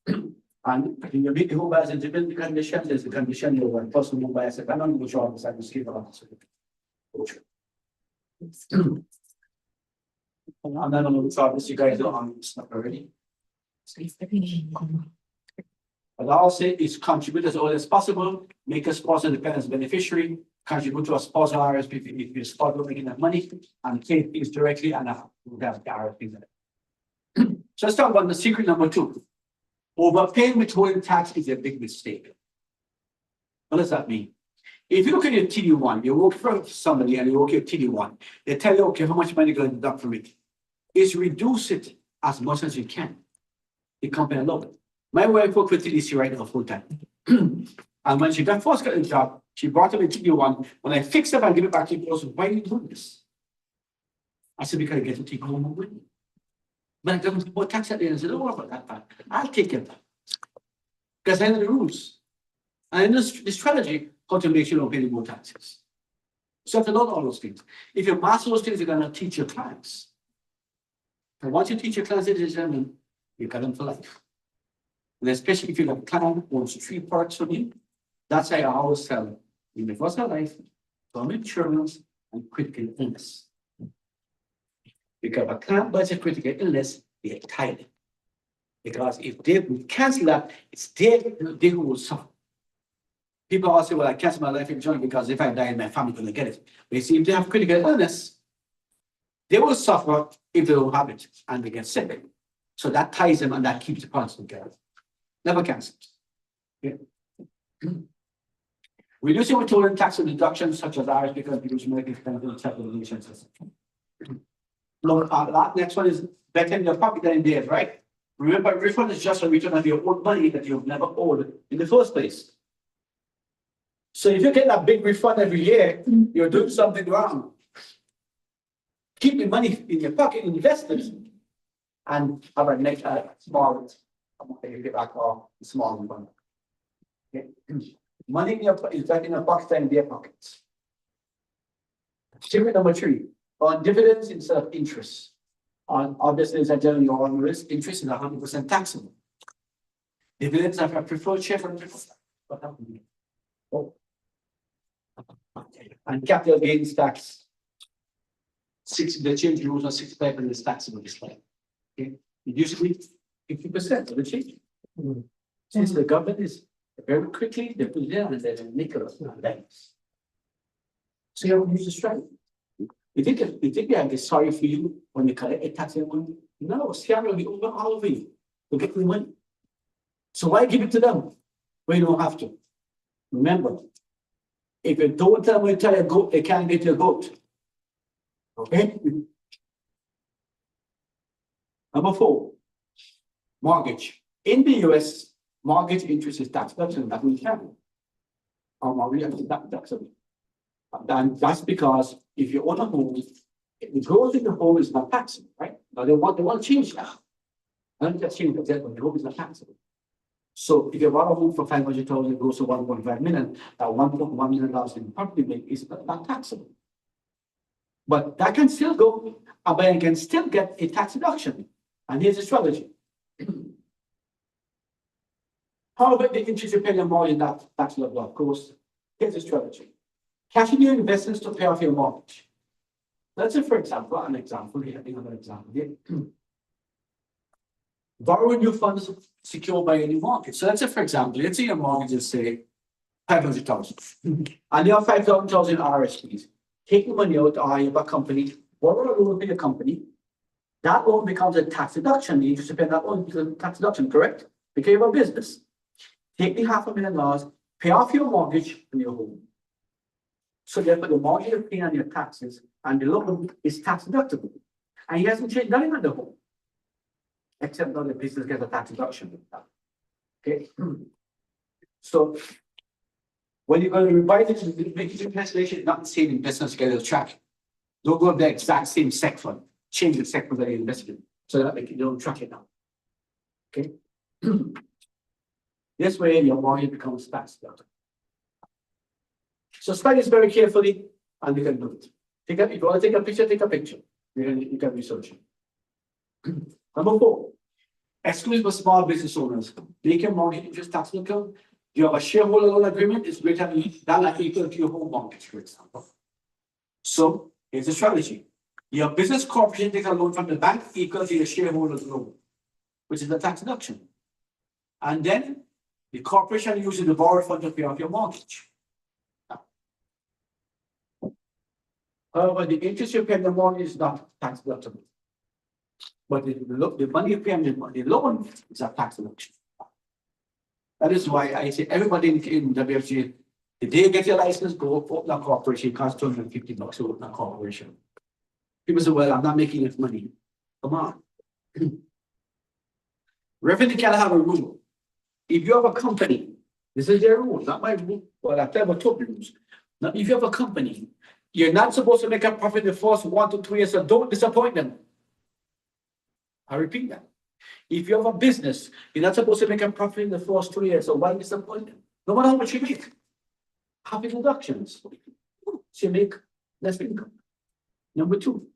And when you meet the home buyers in different conditions, there's a condition over personal home buyers. I'm not going to show this, I will skip on. I'm not going to show this, you guys are on this stuff already. But I'll say is contribute as early as possible, make a spouse independent beneficiary, contribute to a spousal RSP if your spouse not making that money, and pay things directly and we'll have the RSP there. So let's talk about the secret number two. Overpaying withholding tax is a big mistake. What does that mean? If you look at your TD1, you work for somebody and you work your TD1, they tell you, okay, how much money you're going to deduct from it? Is reduce it as much as you can. The company alone. My wife worked with TDC right now full time. And when she first got a job, she brought him a TD1. When I fixed it and give it back, he goes, why are you doing this? I said, because I get to take home my money. But I don't put tax at the end. I said, don't worry about that part. I'll take it. Because I know the rules. And I know the strategy how to make sure you don't pay any more taxes. So you have to learn all those things. If you master those things, you're going to teach your clients. And once you teach your clients, ladies and gentlemen, you got them for life. And especially if you have a client who wants 3 parts from you, that's why I always tell universal life, term insurance, and critical illness. Because if a client buys a critical illness, they're tied. Because if they cancel that, it's they who will suffer. People always say, well, I cancel my life insurance because if I die, my family going to get it. But you see, if they have critical illness, they will suffer if they don't have it and they get sick. So that ties them and that keeps the policy together. Never cancel. Yeah. Reducing withholding tax and deductions such as RSP contribution, medical expenses, capitalization. Look, that next one is better in your pocket than in theirs, right? Remember, refund is just a return of your own money that you've never owed in the first place. So if you get a big refund every year, you're doing something wrong. Keep the money in your pocket, invest it, and have a next small, small one. Okay. Money in your is back in your pocket and in their pockets. Secret number 3, on dividends instead of interest. On obviously, as I tell you, on risk, interest is 100% taxable. Dividends are a preferred share from what happened? Oh. And capital gains tax. The change rules are 65 and is taxable this time. Okay, it used to be 50% of the change. Since the government is Very quickly, they put it down and then make it a banks. So you have to use the strategy. You think they are sorry for you when they collect a tax on money? No, scam will be over all over you to get the money. So why give it to them when you don't have to? Remember, if you don't tell them when you tell a goat, they can't get your goat. Okay? Number 4, mortgage. In the US, mortgage interest is tax deductible, that we can. Or mortgage is tax deductible. And that's because if you own a home, the growth in the home is not taxable, right? Now they want to change that. And that's changed that, but the home is not taxable. So if you bought a home for 500,000, it goes to 1.5 million, that 1.1 million dollars in property make is not taxable. But that can still go, a buyer can still get a tax deduction. And here's the strategy. However, the interest you pay on more in that tax level, of course, here's the strategy. Cashing your investments to pay off your mortgage. Let's say, for example, another example here. Borrowing your funds secured by any mortgage. So let's say, for example, let's say your mortgage is say 500,000. And you have 5,000 RSPs. Take the money out, or you have a company, borrow a loan to your company. That loan becomes a tax deduction. The interest you pay on that loan becomes a tax deduction, correct? Because you have a business. Take the $500,000, pay off your mortgage and your home. So therefore, the mortgage you're paying on your taxes and the loan is tax deductible. And he hasn't changed nothing on the home. Except now the business gets a tax deduction. Okay. So when you're going to revise it, make it translation, not the same in business schedule track. Don't go to the exact same sec fund. Change the sec fund that you invested in. So that you don't track it now. Okay. This way your mortgage becomes tax deductible. So study this very carefully and you can do it. If you want to take a picture, take a picture. You can research it. Number 4, exclusive for small business owners. They can mortgage interest tax income. You have a shareholder loan agreement, it's greater than equal to your home mortgage, for example. So here's a strategy. Your business corporation takes a loan from the bank equal to your shareholder's loan, which is the tax deduction. And then the corporation uses the borrowed fund to pay off your mortgage. However, the interest you pay on the mortgage is not tax deductible. But the money you pay on the loan is a tax deduction. That is why I say everybody in WFG, the day you get your license, go open a corporation, it costs $250 to open a corporation. People say, well, I'm not making enough money. Come on. Revenue can have a rule. If you have a company, this is their rule, not my rule. Well, I've never told rules. Now, if you have a company, you're not supposed to make a profit the first 1 to 2 years, so don't disappoint them. I repeat that. If you have a business, you're not supposed to make a profit in the first 2 years, so why disappoint them? No matter how much you make, have deductions. So you make less income. Number 2,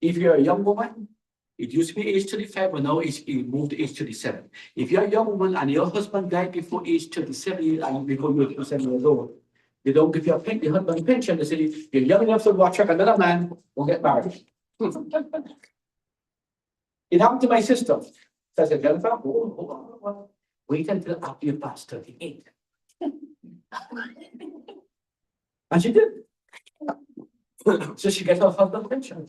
if you're a young woman, it used to be age 35, but now it's moved to age 37. If you're a young woman and your husband died before age 37 and before you're 37 years old, they don't give you a husband pension. They say you're young enough to watch another man will get married. It happened to my sister. So I said, Jennifer, hold on. Wait until after you pass 38. And she did. So she gets her husband pension.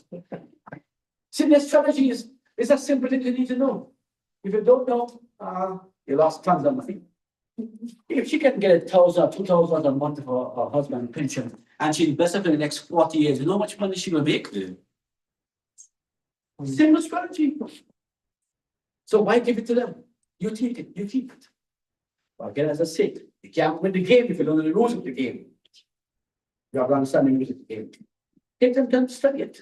See, the strategy is a simple thing you need to know. If you don't know, you lost tons of money. If she can get $1,000 or $2,000 a month for her husband pension, and she invested for the next 40 years, you know how much money she will make? Yeah. Simple strategy. So why give it to them? You take it, you keep it. But again, as I said, you can't win the game if you don't know the rules of the game. You have to understand the rules of the game. Take them time to study it.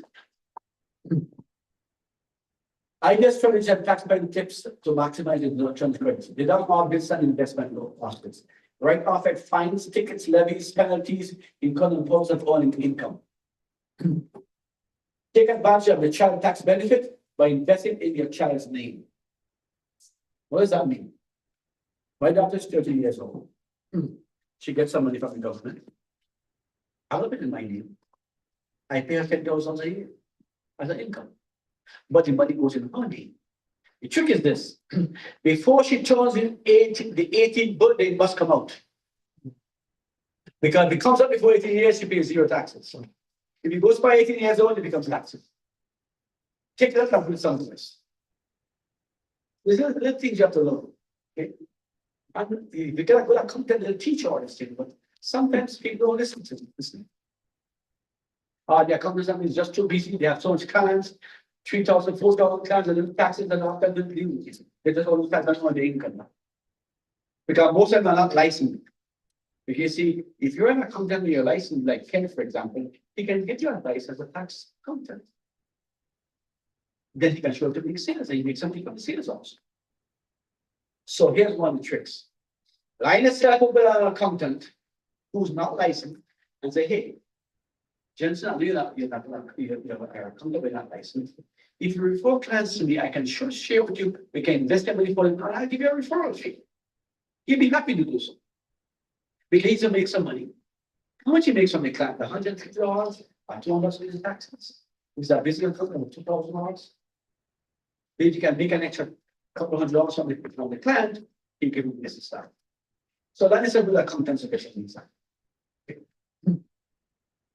Ideas, strategies, and tax planning tips to maximize the deduction credits. Deduct mortgages and investment losses. Write off at fines, tickets, levies, penalties, income imposed on income. Take advantage of the child tax benefit by investing in your child's name. What does that mean? My daughter is 30 years old. She gets some money from the government. I have it in my name. I pay her $10,000 a year as an income. But the money goes in her name. The trick is this, before she turns in 18, the 18th birthday must come out. Because if it comes up before 18 years, she pays zero taxes. So if it goes by 18 years old, it becomes taxes. Take that up with some of this. There's little things you have to learn. Okay? And you get a good accountant, they'll teach you all this thing, but sometimes people don't listen to them. The accountant is just too busy, they have so much clients, 3,000, 4,000 clients, and the taxes are not that good. They just always tax on the income. Because most of them are not licensed. If you see, if you're an accountant and you're licensed, like Ken, for example, he can get your advice as a tax accountant. Then he can show up to make sales and he makes something from the sales also. So here's one of the tricks. Line yourself up with an accountant who's not licensed and say, hey, Jensen, you're accountant, we're not licensed. If you refer clients to me, I can share with you, we can invest their money for them, and I'll give you a referral fee. He'll be happy to do so. Because he'll make some money. How much he makes from the client? $150 or $200 in taxes. He's a busy accountant with $2,000. If you can make an extra couple $100 from the client, he can give business start. So that is a good accountant sufficient.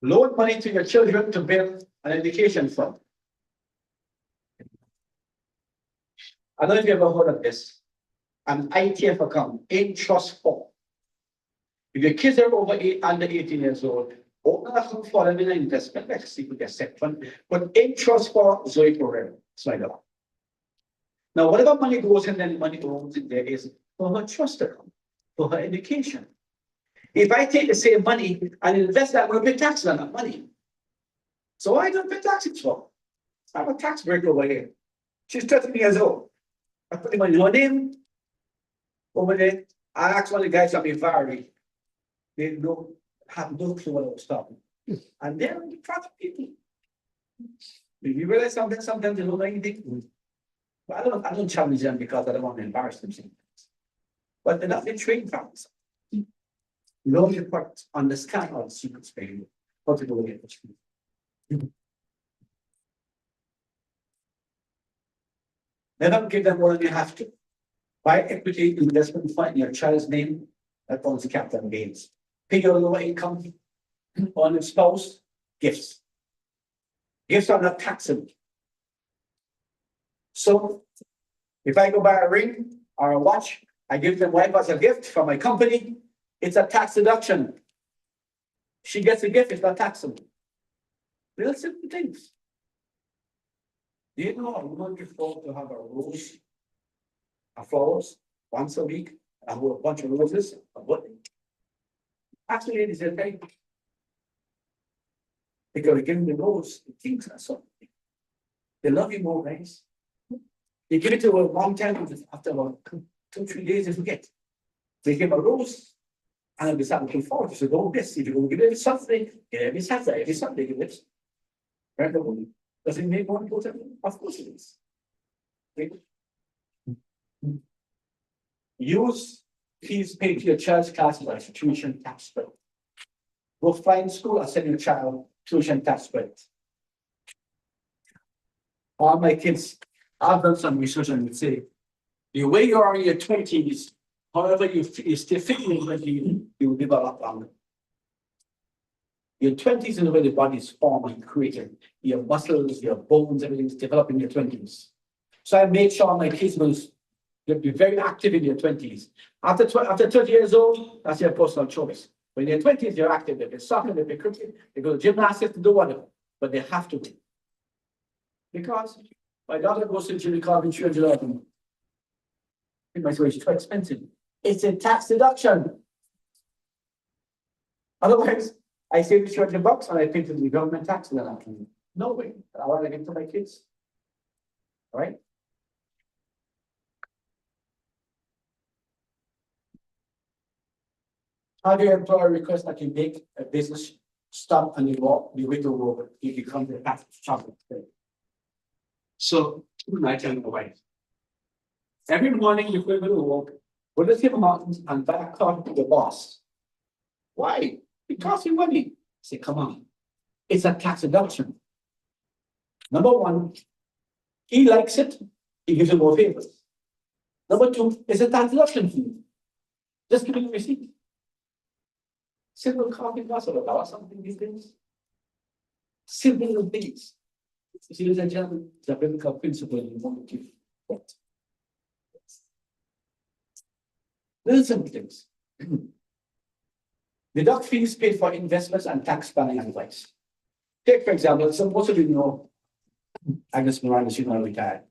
Loan money to your children to build an education fund. I don't know if you ever heard of this. An ITF account, in trust for. If your kids are under 18 years old, open an account for them in an investment, like see with their set fund, but in trust for Zoe program. Slide up. Now, whatever money goes in, then money goes in there is for her trust account, for her education. If I take the same money and invest that, I'm going to pay taxes on that money. So why don't pay taxes for? I have a tax break over here. She's 13 years old. I put the money in her name over there. I asked one of the guys at me, Vary. They don't have no clue what I was talking. And they're the proper people. If you realize sometimes they don't know anything. But I don't challenge them because I don't want to embarrass them. But they're not been trained from us. Know your part, understand all the secrets, baby. How to do it. Never give them more than you have to. Buy equity investment fund in your child's name that owns the capital gains. Pay your lower income on your spouse, gifts. Gifts are not taxable. So if I go buy a ring or a watch, I give them wife as a gift from my company, it's a tax deduction. She gets a gift, it's not taxable. Real simple things. Do you know a woman can afford to have a rose, a flowers once a week, and a bunch of roses, a button? Actually, it is a thing. Because giving the rose, the things are something. They love you more, guys. You give it to a long time, after about 2-3 days, they forget. They give a rose, and they start looking forward to. So don't miss. If you're going to give it something, every Saturday, every Sunday, give it. Right? Does it make more important? Of course it is. Okay. Use fees paid to your child's classes as tuition tax credit. Go find school or send your child tuition tax credit. All my kids, I've done some research and would say, the way you are in your 20s, however you stay fit you will live a lot longer. Your 20s is the way the body is formed and created. Your muscles, your bones, everything's developing in your 20s. So I made sure my kids will be very active in your 20s. After 30 years old, that's your personal choice. When you're 20s, you're active. They play soccer, they play cricket, they go to gymnastics, to do whatever. But they have to. Because my daughter goes to junior college in Trinidad. In my way, it's too expensive. It's a tax deduction. Otherwise, I save the $200 and I pay to the government tax and then I can. No way. I want to give to my kids. All right. How do your employer request that you make a business stop and you walk the way to work if you come to the tax shopping? So I tell my wife. Every morning before you go to work, go to the mountains and buy a car to the boss. Why? It costs you money. I say, come on. It's a tax deduction. Number one, he likes it he gives you more favors. Number two, it's a tax deduction fee. Just give me the receipt. Simple copy costs of $1 something these days. Simple little things. You see, ladies and gentlemen, the biblical principle you want to give. What? Little simple things. Deduct fees paid for investments and tax planning advice. Take, for example, some most of you know Agnes Moran, she's now retired.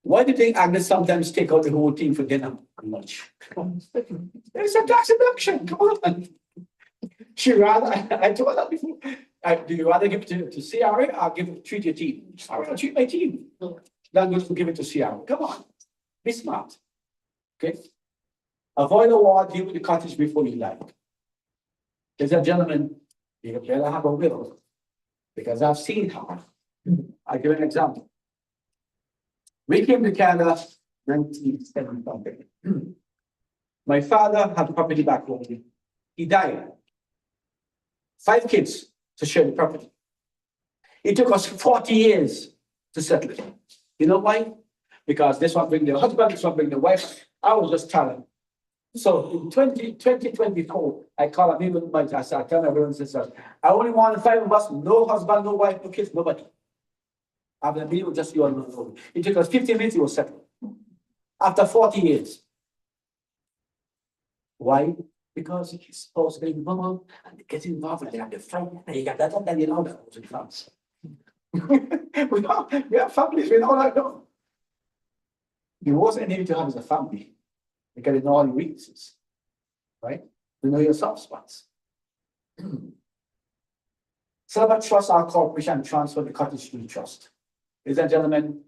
Why do you think Agnes sometimes take out the whole team for dinner and lunch? It's a tax deduction. Come on. She rather, I told her before, do you rather give it to CRA or treat your team? I rather treat my team than just to give it to CRA. Come on, be smart. Okay? Avoid a war, deal with the cottage before you like. Ladies and gentlemen, you better have a will, because I've seen how. I'll give an example. We came to Canada 1970 something. My father had property back home. He died. 5 kids to share the property. It took us 40 years to settle it. You know why? Because this one bring the husband, this one bring the wife. I was just telling. So in 2024, I call a even my I said, I tell my brothers and sisters, I only want 5 of us, no husband, no wife, no kids, nobody. After a meeting, just you alone. It took us 15 minutes, it was settled. After 40 years. Why? Because his spouse getting involved and get involved and they have the fight and you got that and then you know that was in France. we have families, we know that. No. You wasn't need to have as a family. You got to know all your weaknesses, right? You know your soft spots. Set up a trust our corporation and transfer the cottage to the trust. Ladies and gentlemen,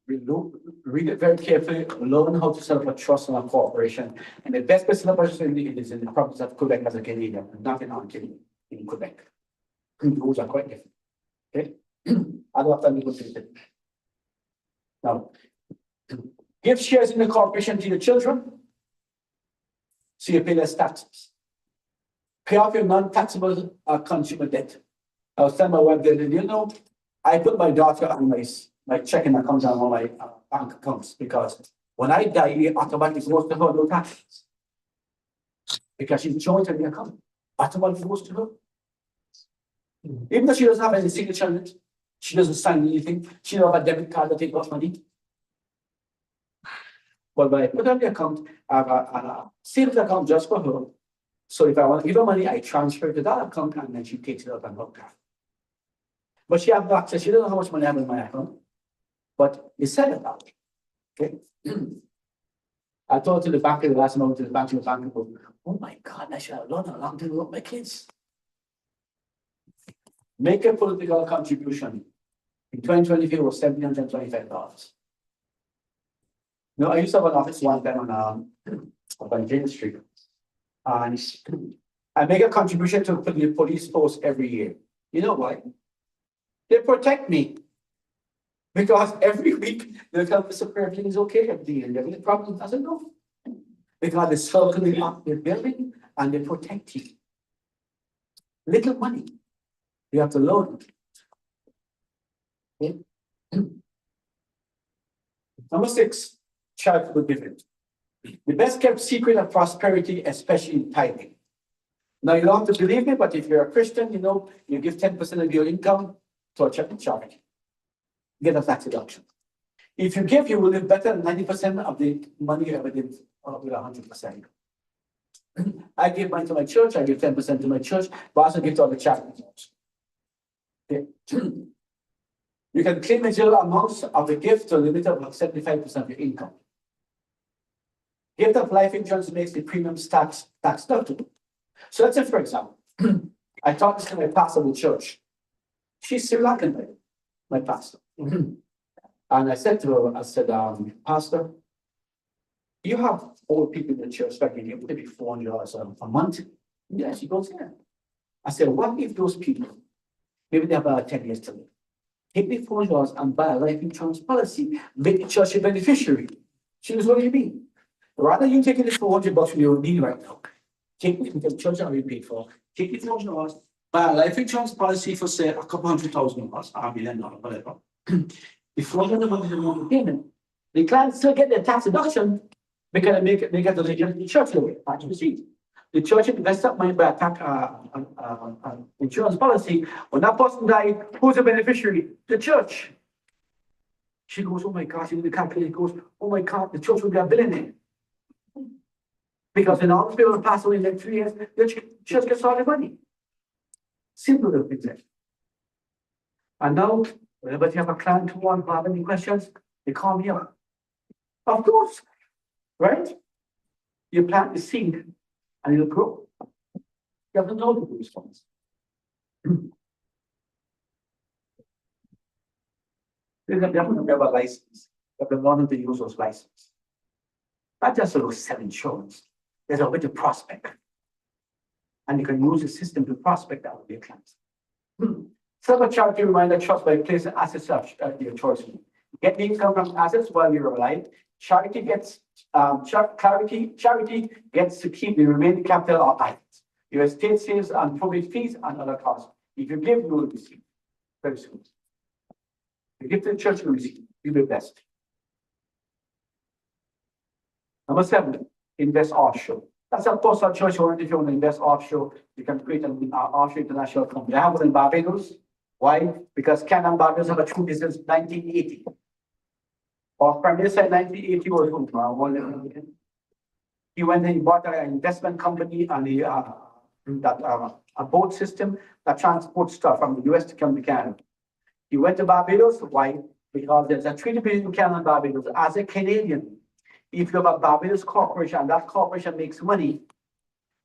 read it very carefully, learn how to set up a trust in a corporation. And the best place to set up a trust is in the province of Quebec as a Canadian, not in Ontario, in Quebec. The rules are quite different. Okay? I don't have time to go through it. Now, give shares in the corporation to your children, so you pay less taxes. Pay off your non-taxable consumer debt. I was telling my wife the other day, you know, I put my daughter on my checking account and on my bank accounts because when I die, it automatically goes to her, no taxes. Because she's joined in the account, automatically goes to her. Even though she doesn't have any signature on it, she doesn't sign anything, she doesn't have a debit card that takes off money. But when I put on the account, I have a savings account just for her. So if I want to give her money, I transfer it to that account and then she takes it out and her card. But she has no access, she doesn't know how much money I have in my account. But it's set it out. Okay. I told to the bank the last time I went to the bank, oh my God, I should have learned a long time ago with my kids. Make a political contribution. In 2023, it was $725. No, I used to have an office one time on James Street. And I make a contribution to the police force every year. You know why? They protect me. Because every week they tell me everything is okay, everything is the problem doesn't go. Because they circling up the building and they protect you. Little money. You have to learn. Okay. Number 6, charitable giving. The best kept secret of prosperity, especially in tithing. Now you don't have to believe me, but if you're a Christian, you know, you give 10% of your income to a charity. Get a tax deduction. If you give, you will live better than 90% of the money you ever did with 100%. I give money to my church, I give 10% to my church, but I also give to other charities. Okay. You can claim a zero amounts of the gift to a limit of 75% of your income. Gift of life insurance makes the premiums tax deductible. So let's say, for example, I talked to my pastor of the church. She's Sri Lankan, my pastor. And I said to her, I said, Pastor, you have old people in the church that give you maybe $400 a month. Yeah, she goes, yeah. I said, what if those people, maybe they have about 10 years to live, take the $400 and buy a life insurance policy, make the church a beneficiary? She goes, what do you mean? Rather you taking the $400 you don't need right now, take it to the church that we paid for, take the $400, buy a life insurance policy for say a couple $100,000, $1 million, whatever. The $400 payment, The clients still get their tax deduction because they get the church away, tax receipt. The church invests that money by a tax, insurance policy. When that person died, who's the beneficiary? The church. She goes, oh my God, she did the calculation, goes, oh my God, the church will be a billionaire. Because when all the people pass away in like 3 years, the church gets all the money. Simple little things. And now, whenever you have a client who wants to have any questions, they call me up. Of course, right? You plant the seed and it'll grow. You have to know the response. There's a definitely have a license. You have to learn to use those licenses. Not just to sell insurance. There's a way to prospect. And you can use the system to prospect out of your clients. Set a charity reminder trust by placing assets at your choice. Get the income from assets while you're alive. Charity gets charity gets to keep the remaining capital or assets. Your estate saves on probate fees and other costs. If you give, you will receive. Very soon. You give to the church, you will receive. You do best. Number 7, invest offshore. That's of course our choice. If you want to invest offshore, you can create an offshore international company. I have one in Barbados. Why? Because Canada and Barbados have a true business 1980. Or Prime Minister in 1980 was he went and he bought an investment company and a boat system that transports stuff from the US to come to Canada. He went to Barbados. Why? Because there's a treaty between Canada and Barbados. As a Canadian, if you have a Barbados corporation and that corporation makes money,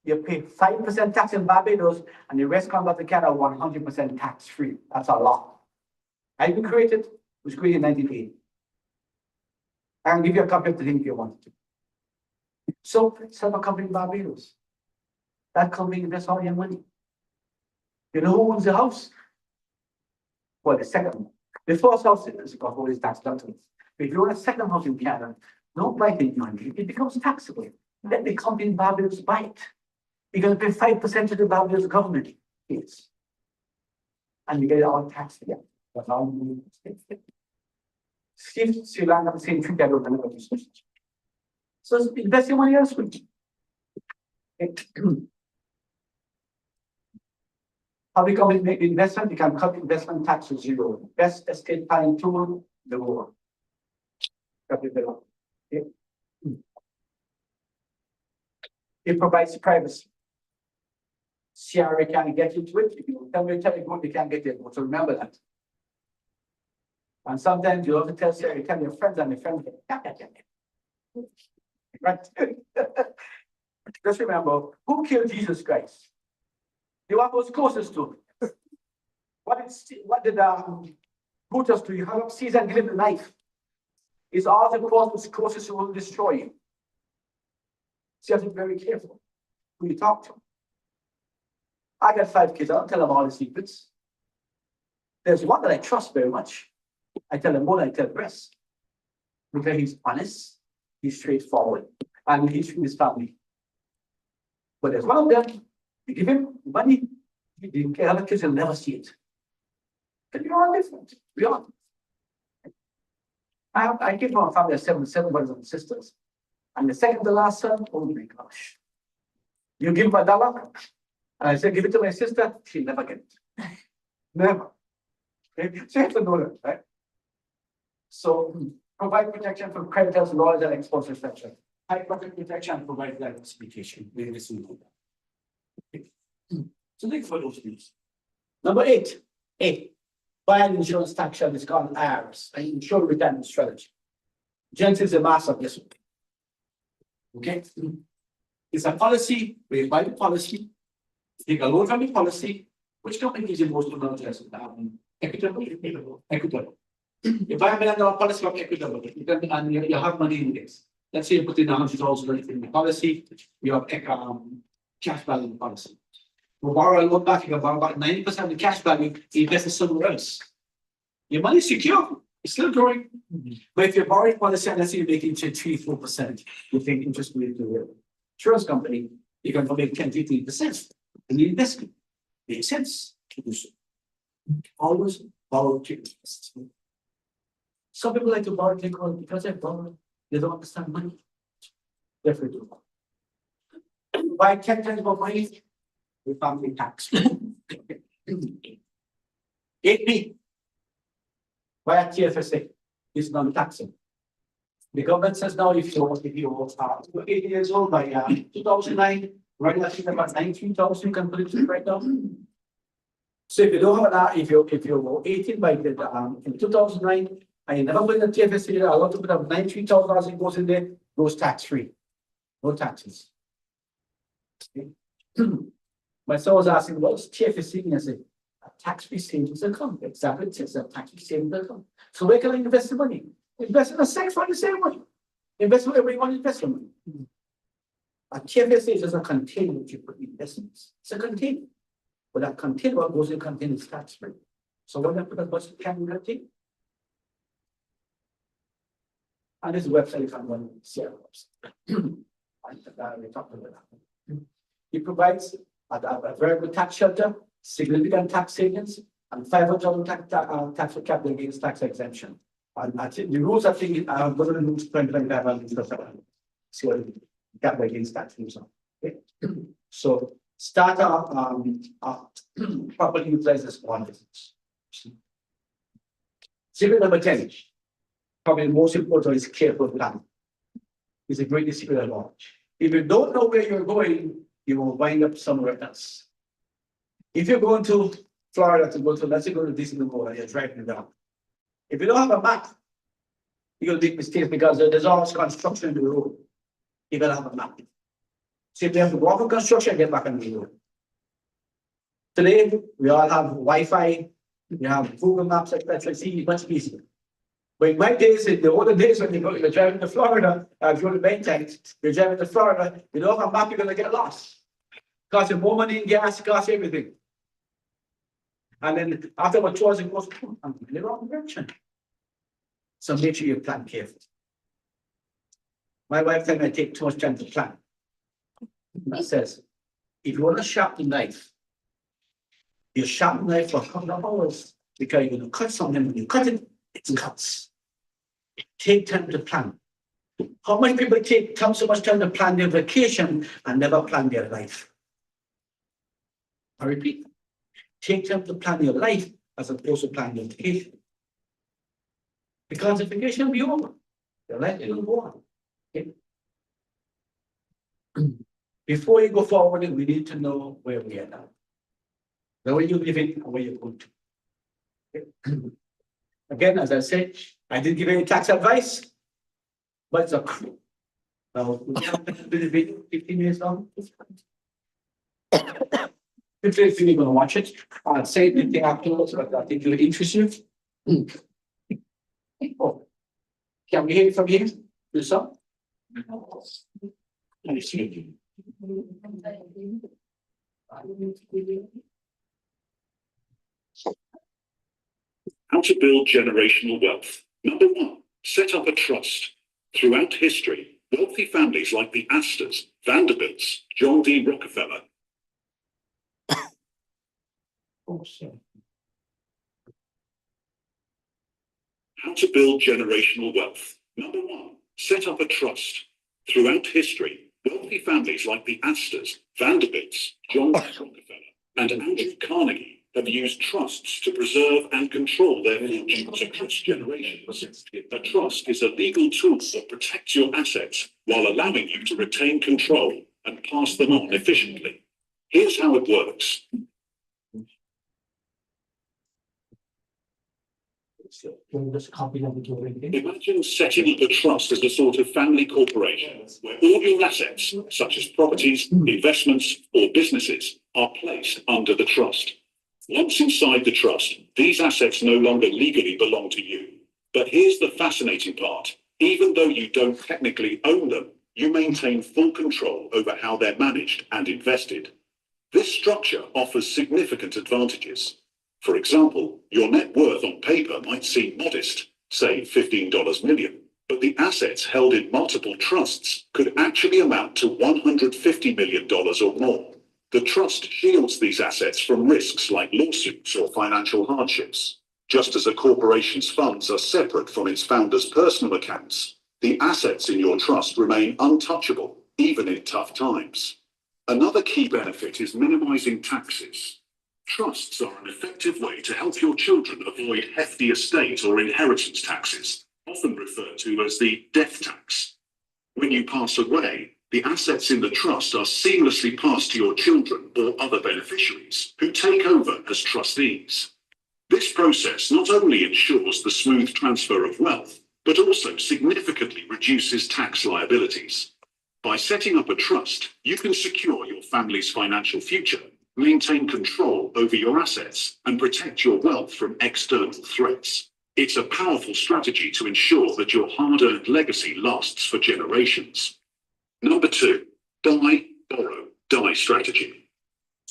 you pay 5% tax in Barbados and the rest comes back to Canada 100% tax free. That's a lot. I been created, it was created in 1980. I can give you a copy of the thing if you want to. So set up a company in Barbados. That company invests all your money. You know who owns the house? Well, the second one. The first house is got all these tax deductions. If you own a second house in Canada, don't buy it in money. It becomes taxable. Let the company in Barbados buy it. You're going to pay 5% to the Barbados government. Yes. And you get it all taxed again. That's all you need. Steve Sri Lanka, the same thing. I don't know what you. So invest your money elsewhere. How we come and make investment? You can cut investment tax to 0. Best estate planning tool, the war. Okay. It provides privacy. CRA can't get into it. If you tell me, they can't get it. So remember that. And sometimes you have to tell CRA, tell your friends and your friends. Right? Just remember, who killed Jesus Christ? The one who was closest to him. What did Brutus do? You have Caesar and give him the knife. It's all the closest who will destroy you. So you have to be very careful who you talk to. I got 5 kids. I don't tell them all the secrets. There's one that I trust very much. I tell him more than I tell the rest. Because he's honest, he's straightforward, and he's from his family. But there's one of them, you give him money, the other kids will never see it. But you're all different. We are. I came from a family of 7 brothers and sisters. And the second to last son, oh my gosh. You give him $1, and I said, give it to my sister, she'll never get it. Never. Okay? So you have to know that, right? So provide protection from creditors, lawyers, and exposed protection. High profit protection provides diversification. So think for those things. Number 8. Buy an insurance tax shelter is called IRS, an insured retirement strategy. Jens is a master of this one. Okay? It's a policy where you buy the policy, take a loan from the policy, which company gives you most of the equitable. You buy $1 million policy from equitable, and you have money in this. Let's say you put in $100,000 in the policy, you have cash value in the policy. You borrow a loan back, you can borrow about 90% of the cash value, you invest it somewhere else. Your money is secure, it's still growing. But if you're borrowing policy, and let's say you're making 3-4%, you think interest rate to the insurance company, you can make 10-15%. And the investment makes sense to do so. Always borrow to invest. Some people like to borrow, take on because they borrow, they don't understand money. Therefore, do. Buy 10 times more money, we family tax. 8B. Buy a TFSA, it's non-taxing. The government says now if you're 80 years old by 2009, right now, I think about 19,000 you can put it right now. So if you don't have that, if you're 18 by in 2009, and you never put in the TFSA, a lot of put up 93,000 goes in there, goes tax free. No taxes. Okay. My son was asking, what's TFSA? And I said, a tax-free savings account. Exactly, it's a tax-free savings account. So where can I invest the money? Invest in a sex fund, the same money. Invest whatever you want to invest in money. A TFSA is just a container which you put investments. It's a container. But that container, what goes in container is tax-free. So when I put a budget can you contain? And this website is on one CROs. We talked about that. It provides a very good tax shelter, significant tax savings, and 500 tax capital against tax exemption. And I think the rules, I think, those are the rules 2025 and see what capital against tax rules are. Okay. So start properly utilize this one business. Secret number 10, probably the most important is careful planning. It's a great secret of knowledge. If you don't know where you're going, you will wind up somewhere else. If you're going to Florida to go to, let's say go to Disney World and you're driving down. If you don't have a map, you're gonna make mistakes because there's always construction in the road. You gotta have a map. So if you have to walk on construction, get back on the road. Today, we all have Wi-Fi, we have Google Maps, etc. It's much easier. But in my days, in the older days when you're driving to Florida, if you're in the you're driving to Florida, you don't have a map, you're gonna get lost. Costs you more money in gas, costs everything. And then after about 2 hours, it goes, I'm in the wrong direction. So make sure you plan carefully. My wife said I take too much time to plan. That says, if you want to sharpen the knife, you sharpen the knife for a couple of hours because you're going to cut something. When you cut it, it cuts. Take time to plan. How many people take so much time to plan their vacation and never plan their life? I repeat, take time to plan your life as opposed to plan your vacation. Because the vacation will be over. Your life will go on. Okay? Before you go forward, we need to know where we are now. Where you're living and where you're going to. Okay? Again, as I said, I didn't give any tax advice, but it's a clue. Now, we have to do the video 15 minutes long. If you're going to watch it, I'll say anything afterwards, but I think you'll interest you. Oh, can we hear it from here? This up? Let me see. How to build generational wealth. Number 1, set up a trust. Throughout history, wealthy families like the Astors, Vanderbilts, John D. Rockefeller. How to build generational wealth. Number 1, set up a trust. Throughout history, wealthy families like the Astors, Vanderbilts, John D. Rockefeller, and Andrew Carnegie have used trusts to preserve and control their fortunes across generations. A trust is a legal tool that protects your assets while allowing you to retain control and pass them on efficiently. Here's how it works. Imagine setting up a trust as a sort of family corporation where all your assets, such as properties, investments, or businesses, are placed under the trust. Once inside the trust, these assets no longer legally belong to you. But here's the fascinating part. Even though you don't technically own them, you maintain full control over how they're managed and invested. This structure offers significant advantages. For example, your net worth on paper might seem modest, say $15 million, but the assets held in multiple trusts could actually amount to $150 million or more. The trust shields these assets from risks like lawsuits or financial hardships. Just as a corporation's funds are separate from its founder's personal accounts, the assets in your trust remain untouchable, even in tough times. Another key benefit is minimizing taxes. Trusts are an effective way to help your children avoid hefty estate or inheritance taxes, often referred to as the death tax. When you pass away, the assets in the trust are seamlessly passed to your children or other beneficiaries who take over as trustees. This process not only ensures the smooth transfer of wealth, but also significantly reduces tax liabilities. By setting up a trust, you can secure your family's financial future, maintain control over your assets, and protect your wealth from external threats. It's a powerful strategy to ensure that your hard-earned legacy lasts for generations. Number 2, buy, borrow, die strategy.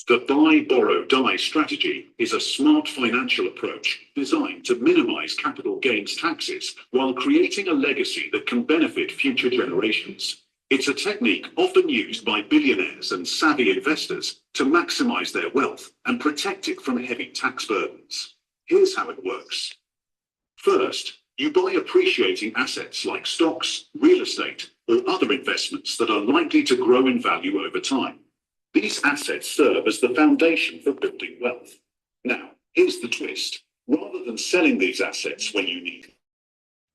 The buy, borrow, die strategy is a smart financial approach designed to minimize capital gains taxes while creating a legacy that can benefit future generations. It's a technique often used by billionaires and savvy investors to maximize their wealth and protect it from heavy tax burdens. Here's how it works. First, you buy appreciating assets like stocks, real estate, or other investments that are likely to grow in value over time. These assets serve as the foundation for building wealth. Now, here's the twist. Rather than selling these assets when you need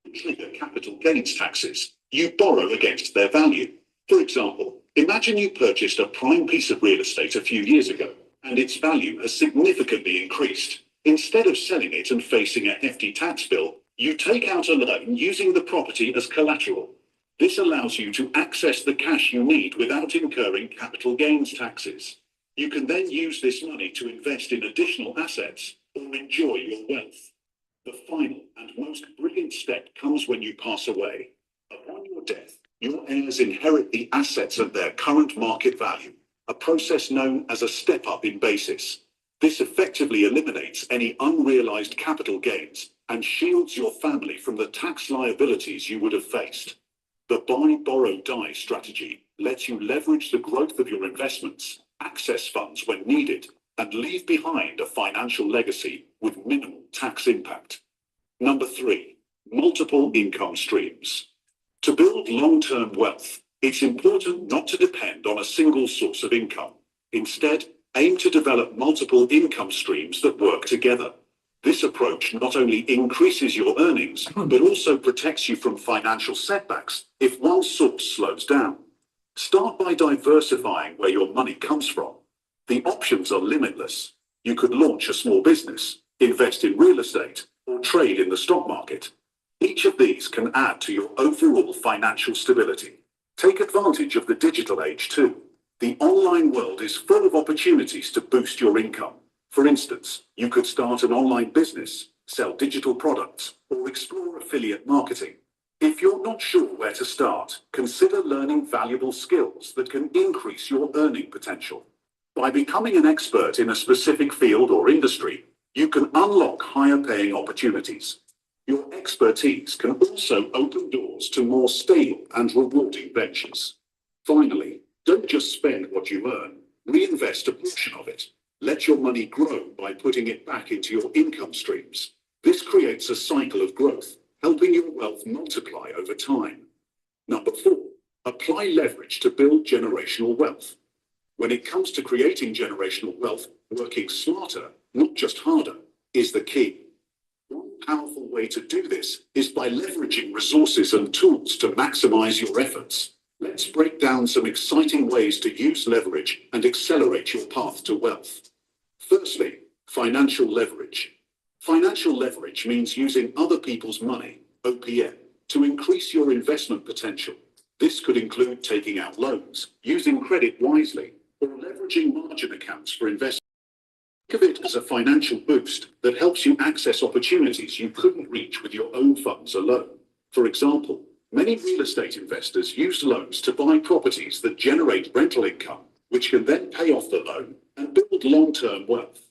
to trigger capital gains taxes, you borrow against their value. For example, imagine you purchased a prime piece of real estate a few years ago, and its value has significantly increased. Instead of selling it and facing a hefty tax bill, you take out a loan using the property as collateral. This allows you to access the cash you need without incurring capital gains taxes. You can then use this money to invest in additional assets or enjoy your wealth. The final and most brilliant step comes when you pass away. Upon your death, your heirs inherit the assets at their current market value, a process known as a step-up in basis. This effectively eliminates any unrealized capital gains and shields your family from the tax liabilities you would have faced. The buy, borrow, die strategy lets you leverage the growth of your investments, access funds when needed, and leave behind a financial legacy with minimal tax impact. Number 3, multiple income streams. To build long-term wealth, it's important not to depend on a single source of income. Instead, aim to develop multiple income streams that work together. This approach not only increases your earnings, but also protects you from financial setbacks if one source slows down. Start by diversifying where your money comes from. The options are limitless. You could launch a small business, invest in real estate, or trade in the stock market. Each of these can add to your overall financial stability. Take advantage of the digital age too. The online world is full of opportunities to boost your income. For instance, you could start an online business, sell digital products, or explore affiliate marketing. If you're not sure where to start, consider learning valuable skills that can increase your earning potential. By becoming an expert in a specific field or industry, you can unlock higher paying opportunities. Your expertise can also open doors to more stable and rewarding ventures. Finally, don't just spend what you earn, reinvest a portion of it. Let your money grow by putting it back into your income streams. This creates a cycle of growth, helping your wealth multiply over time. Number 4, apply leverage to build generational wealth. When it comes to creating generational wealth, working smarter, not just harder, is the key. One powerful way to do this is by leveraging resources and tools to maximize your efforts. Let's break down some exciting ways to use leverage and accelerate your path to wealth. Firstly, financial leverage. Financial leverage means using other people's money, OPM, to increase your investment potential. This could include taking out loans, using credit wisely, or leveraging margin accounts for investment. Think of it as a financial boost that helps you access opportunities you couldn't reach with your own funds alone. For example, many real estate investors use loans to buy properties that generate rental income, which can then pay off the loan and build long-term wealth.